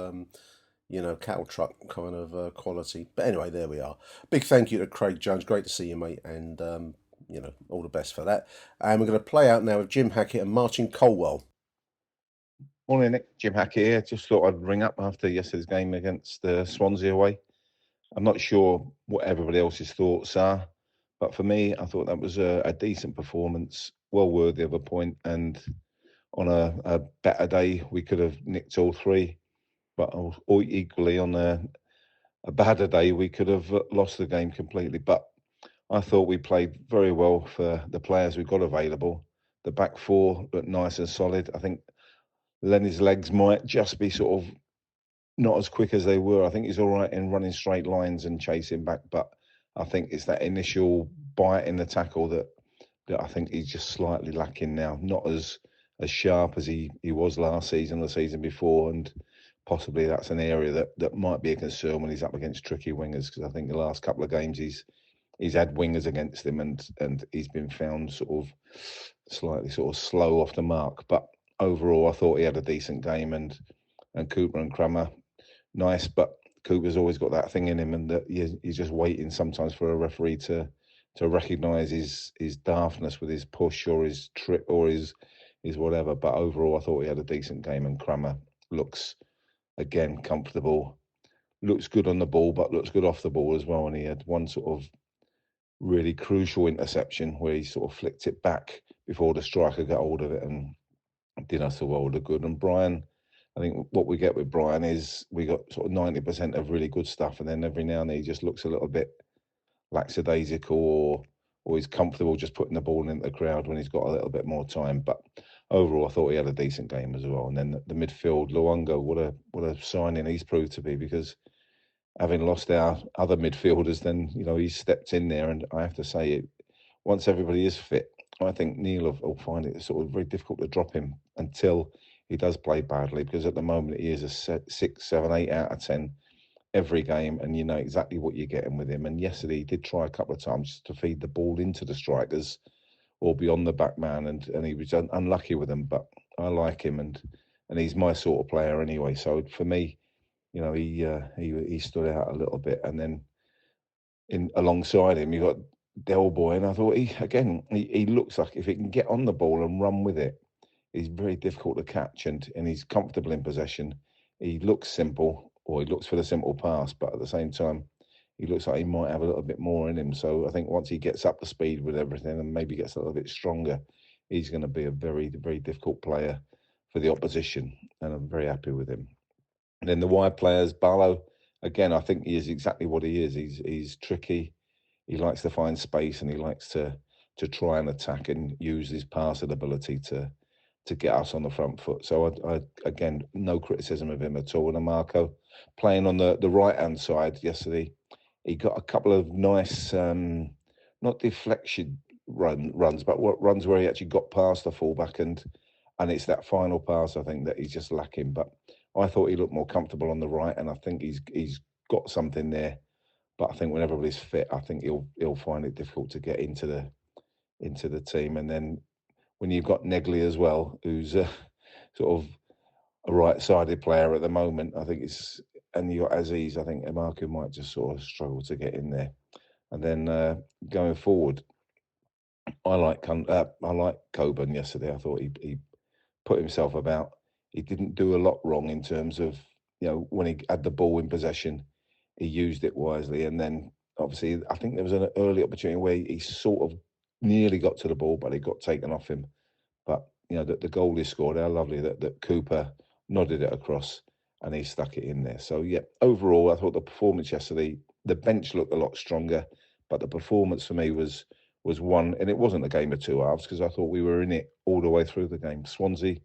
cattle truck kind of quality. But anyway, there we are. Big thank you to Craig Jones. Great to see you, mate, and all the best for that. And we're going to play out now with Jim Hackett and Martin Colwell. Morning, Nick. Jim Hackett here. Just thought I'd ring up after yesterday's game against Swansea away. I'm not sure what everybody else's thoughts are, but for me, I thought that was a decent performance, well worthy of a point, and on a better day, we could have nicked all 3, but equally on a badder day, we could have lost the game completely. But I thought we played very well for the players we got available. The back 4 looked nice and solid. I think Lenny's legs might just be sort of not as quick as they were. I think he's all right in running straight lines and chasing back, but I think it's that initial bite in the tackle that I think he's just slightly lacking now. Not as sharp as he was last season or the season before, and possibly that's an area that might be a concern when he's up against tricky wingers, because I think the last couple of games he's had wingers against him and he's been found sort of slightly sort of slow off the mark. But overall, I thought he had a decent game, and Cooper and Crammer, nice. But Cooper's always got that thing in him, and that he's just waiting sometimes for a referee to recognise his daftness with his push or his trip or his whatever. But overall, I thought he had a decent game, and Crammer looks, again, comfortable, looks good on the ball, but looks good off the ball as well. And he had one sort of really crucial interception where he sort of flicked it back before the striker got hold of it and did us a world of good. And Brian, I think what we get with Brian is we got sort of 90% of really good stuff, and then every now and then he just looks a little bit lackadaisical or he's comfortable just putting the ball into the crowd when he's got a little bit more time. But overall, I thought he had a decent game as well. And then the midfield, Luongo, what a signing he's proved to be, because having lost our other midfielders, then he's stepped in there, and I have to say, once everybody is fit, I think Neil will find it sort of very difficult to drop him until he does play badly, because at the moment he is a 6, 7, 8 out of 10 every game, and you know exactly what you're getting with him. And yesterday he did try a couple of times to feed the ball into the strikers or beyond the back man, and he was unlucky with them. But I like him, and he's my sort of player anyway. So for me, he stood out a little bit. And then alongside him, you got Del Boy, and I thought he looks like if he can get on the ball and run with it, he's very difficult to catch, and he's comfortable in possession. He looks simple, or he looks for the simple pass, but at the same time, he looks like he might have a little bit more in him. So I think once he gets up to speed with everything and maybe gets a little bit stronger, he's going to be a very, very difficult player for the opposition, and I'm very happy with him. And then the wide players, Barlow, again, I think he is exactly what he is. He's tricky. He likes to find space, and he likes to try and attack and use his passing ability to get us on the front foot. So I again, no criticism of him at all. And Marco playing on the right hand side yesterday, he got a couple of nice, not deflection runs, but runs where he actually got past the fullback, and it's that final pass I think that he's just lacking. But I thought he looked more comfortable on the right, and I think he's got something there. But I think when everybody's fit, I think he'll find it difficult to get into the team. And then when you've got Negley as well, who's sort of a right-sided player at the moment, I think and you got Aziz, I think Marco might just sort of struggle to get in there. And then going forward, I like Coburn yesterday. I thought he put himself about. He didn't do a lot wrong in terms of, when he had the ball in possession, he used it wisely. And then obviously, I think there was an early opportunity where he sort of nearly got to the ball, but it got taken off him. But the goal he scored, how lovely that Cooper nodded it across and he stuck it in there. So yeah, overall, I thought the performance yesterday, the bench looked a lot stronger, but the performance for me was one, and it wasn't a game of two halves, because I thought we were in it all the way through the game. Swansea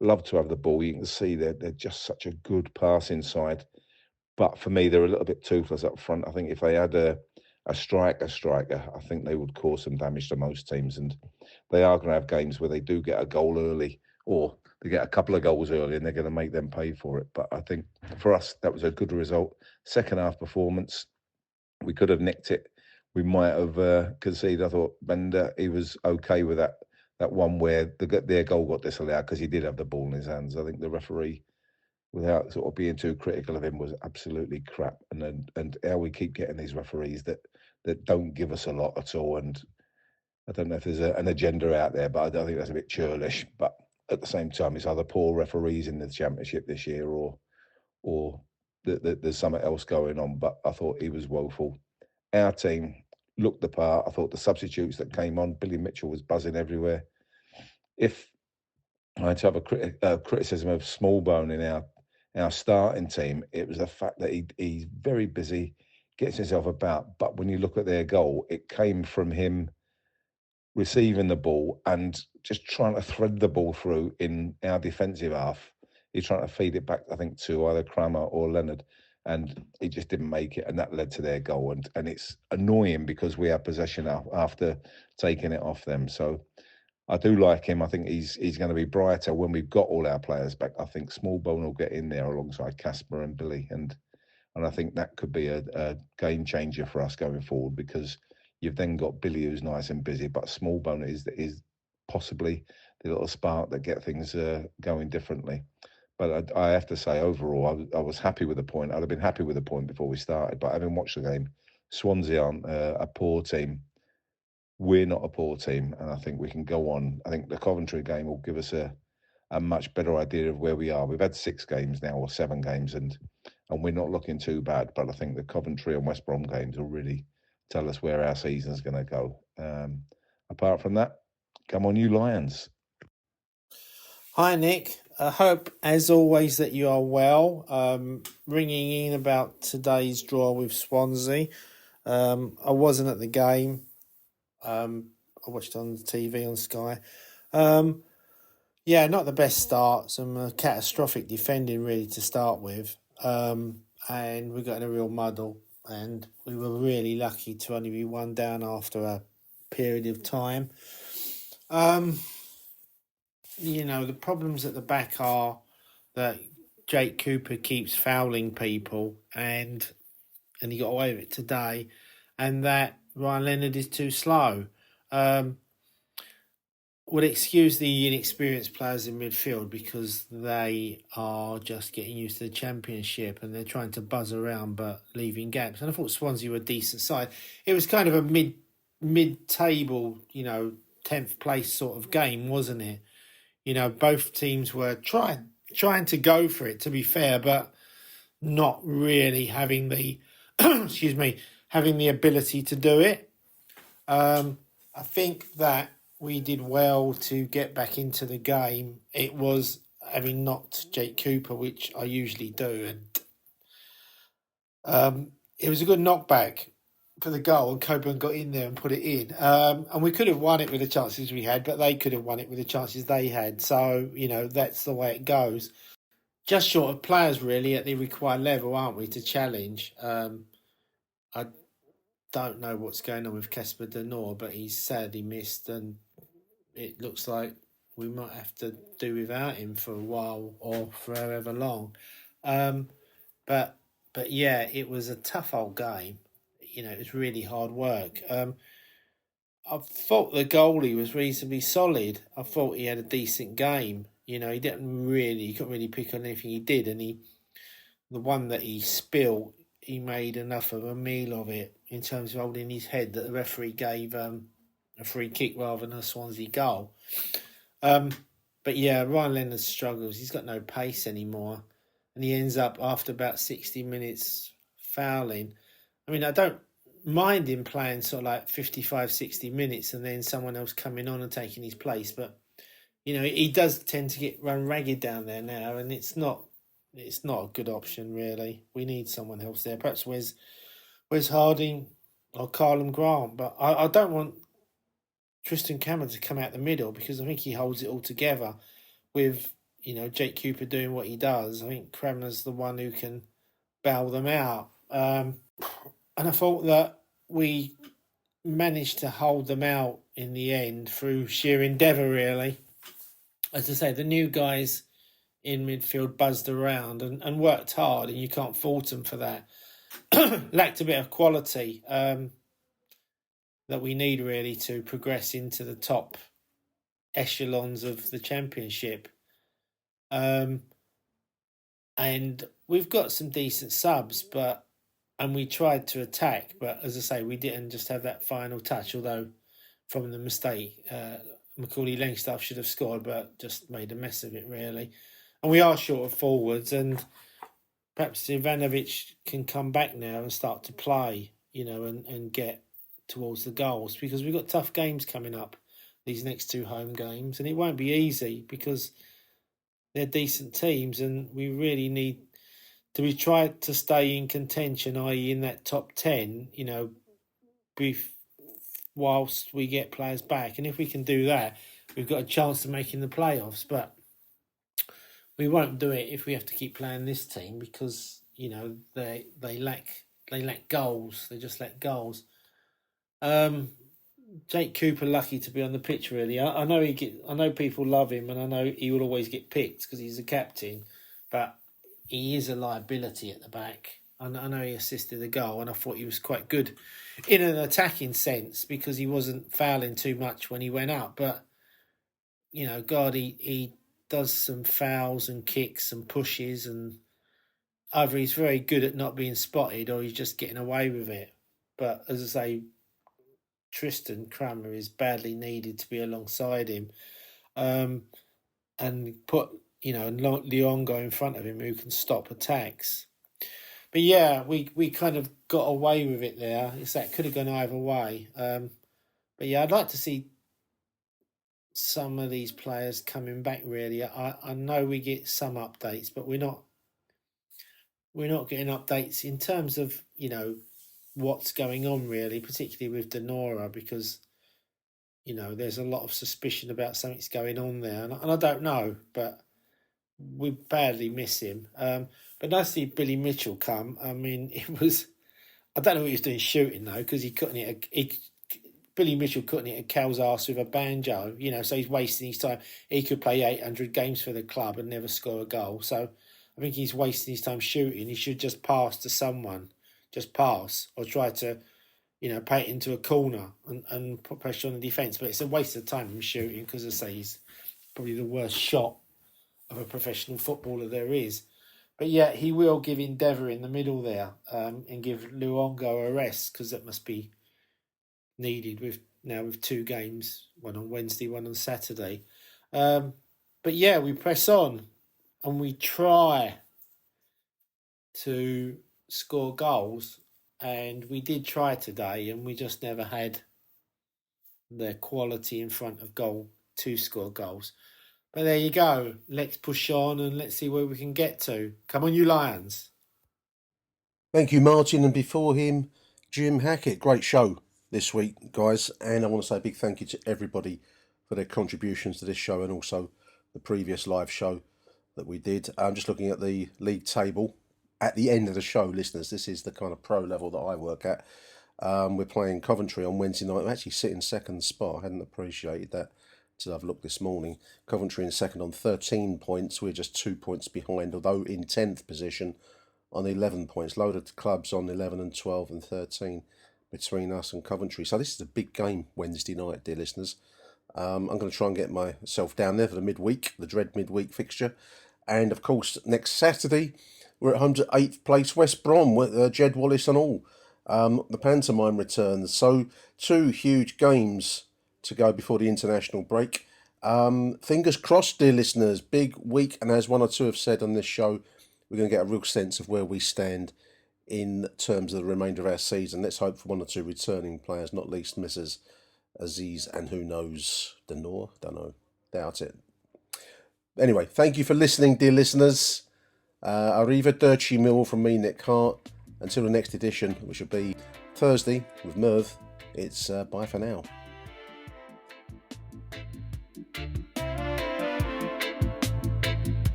love to have the ball. You can see they're just such a good passing side. But for me, they're a little bit toothless up front. I think if they had a striker, I think they would cause some damage to most teams. And they are going to have games where they do get a goal early, or they get a couple of goals early, and they're going to make them pay for it. But I think for us, that was a good result. Second half performance, we could have nicked it. We might have conceded. I thought Bender, he was okay with that one where their goal got disallowed because he did have the ball in his hands. I think the referee, without sort of being too critical of him, was absolutely crap. And how we keep getting these referees that don't give us a lot at all. And I don't know if there's an agenda out there, but I think that's a bit churlish. But at the same time, it's either poor referees in the Championship this year, or there's something else going on. But I thought he was woeful. Our team looked the part. I thought the substitutes that came on, Billy Mitchell was buzzing everywhere. If I had to have a criticism of Smallbone in our starting team, it was the fact that he's very busy, gets himself about. But when you look at their goal, it came from him receiving the ball and just trying to thread the ball through in our defensive half. He's trying to feed it back, I think, to either Kramer or Leonard, and he just didn't make it, and that led to their goal. And it's annoying because we have possession after taking it off them. So I do like him. I think he's going to be brighter when we've got all our players back. I think Smallbone will get in there alongside Casper and Billy, and I think that could be a game changer for us going forward, because you've then got Billy, who's nice and busy, but Smallbone is possibly the little spark that get things going differently. But I have to say, overall, I was happy with the point. I'd have been happy with the point before we started, but having watched the game, Swansea aren't a poor team. We're not a poor team, and I think we can go on. I think the Coventry game will give us a much better idea of where we are. We've had 6 games now, or 7 games, and we're not looking too bad. But I think the Coventry and West Brom games will really tell us where our season's going to go. Apart from that, come on, you Lions. Hi, Nick. I hope, as always, that you are well. Ringing in about today's draw with Swansea. I wasn't at the game. I watched it on the TV on Sky. Yeah, not the best start. Some catastrophic defending, really, to start with. and we got in a real muddle, and we were really lucky to only be 1 down after a period of time. The problems at the back are that Jake Cooper keeps fouling people, and he got away with it today, and that Ryan Leonard is too slow. Would excuse the inexperienced players in midfield because they are just getting used to the Championship and they're trying to buzz around but leaving gaps. And I thought Swansea were a decent side. It was kind of a mid-table, 10th place sort of game, wasn't it? Both teams were trying to go for it, to be fair, but not really having the having the ability to do it. I think that we did well to get back into the game. It was having knocked Jake Cooper, which I usually do, and it was a good knockback for the goal, and Coburn got in there and put it in. And we could have won it with the chances we had, but they could have won it with the chances they had. So, that's the way it goes. Just short of players, really, at the required level, aren't we, to challenge? I don't know what's going on with Casper De Noor, but he's sadly missed, and it looks like we might have to do without him for a while or for however long. But yeah, it was a tough old game. It was really hard work. I thought the goalie was reasonably solid. I thought he had a decent game. He couldn't really pick on anything he did, and the one that he spilled, he made enough of a meal of it in terms of holding his head that the referee gave a free kick rather than a Swansea goal. But yeah, Ryan Leonard struggles. He's got no pace anymore, and he ends up after about 60 minutes fouling. I mean, I don't mind him playing sort of like 55, 60 minutes and then someone else coming on and taking his place, but he does tend to run ragged down there now, and it's not a good option, really. We need someone else there. Perhaps Wes Harding or Carlum Grant, but I don't want Tristan Cameron to come out the middle because I think he holds it all together with, Jake Cooper doing what he does. I think Cramner's the one who can bail them out. And I thought that we managed to hold them out in the end through sheer endeavour, really. As I say, the new guys in midfield buzzed around and worked hard, and you can't fault them for that. Lacked a bit of quality that we need, really, to progress into the top echelons of the Championship. And we've got some decent subs, and we tried to attack, but as I say, we didn't just have that final touch, although from the mistake, Macaulay Langstaff should have scored, but just made a mess of it, really. And we are short of forwards, and perhaps Ivanovic can come back now and start to play, and get towards the goals, because we've got tough games coming up, these next 2 home games, and it won't be easy because they're decent teams, and we really need to try to stay in contention, i.e. in that top 10, whilst we get players back. And if we can do that, we've got a chance of making the playoffs. But we won't do it if we have to keep playing this team because, they lack goals. They just lack goals. Jake Cooper lucky to be on the pitch, really. I know people love him, and I know he will always get picked because he's the captain, but he is a liability at the back. I know he assisted the goal, and I thought he was quite good in an attacking sense because he wasn't fouling too much when he went up. But, he does some fouls and kicks and pushes, and either he's very good at not being spotted or he's just getting away with it. But as I say, Tristan Cramner is badly needed to be alongside him, and put Leongo in front of him who can stop attacks. But yeah, we kind of got away with it there. That could have gone either way. But yeah, I'd like to see some of these players coming back, really. I know we get some updates, but we're not getting updates in terms of, what's going on, really, particularly with De Noor, because, there's a lot of suspicion about something's going on there. And I don't know, but we badly miss him. But But nice to see Billy Mitchell come. I mean, it was... I don't know what he was doing shooting, though, because Billy Mitchell couldn't hit a cow's arse with a banjo, so he's wasting his time. He could play 800 games for the club and never score a goal. So I think he's wasting his time shooting. He should just pass to someone. Just pass or try to, pay it into a corner and put pressure on the defence. But it's a waste of time from shooting because, as I say, he's probably the worst shot of a professional footballer there is. But yeah, he will give Endeavour in the middle there and give Luongo a rest because that must be needed with 2 games, one on Wednesday, one on Saturday. But yeah, we press on and we try to score goals, and we did try today, and we just never had the quality in front of goal to score goals. But there you go. Let's push on and let's see where we can get to. Come on, you Lions. Thank you, Martin. And before him, Jim Hackett. Great show this week, guys. And I want to say a big thank you to everybody for their contributions to this show and also the previous live show that we did. I'm just looking at the league table at the end of the show, listeners. This is the kind of pro level that I work at. We're playing Coventry on Wednesday night. I'm actually sitting second spot. I hadn't appreciated that till I've looked this morning. Coventry in second on 13 points. We're just 2 points behind, although in 10th position on 11 points. Load of clubs on 11 and 12 and 13 between us and Coventry. So this is a big game Wednesday night, dear listeners. I'm going to try and get myself down there for the midweek, the dread midweek fixture. And of course, next Saturday, we're at 108th place West Brom with Jed Wallace and all. The pantomime returns. So 2 huge games to go before the international break. Fingers crossed, dear listeners. Big week, and as one or two have said on this show, we're going to get a real sense of where we stand in terms of the remainder of our season. Let's hope for 1 or 2 returning players, not least Mrs. Aziz and who knows, Denor? Don't know. Doubt it. Anyway, thank you for listening, dear listeners. Arrivederci Millwall from me, Nick Hart. Until the next edition, which will be Thursday with Merv, it's bye for now.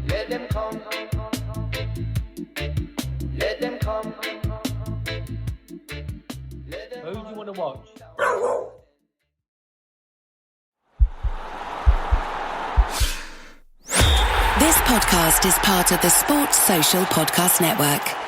Let them come. Let them come. Who do you want to watch? This podcast is part of the Sports Social Podcast Network.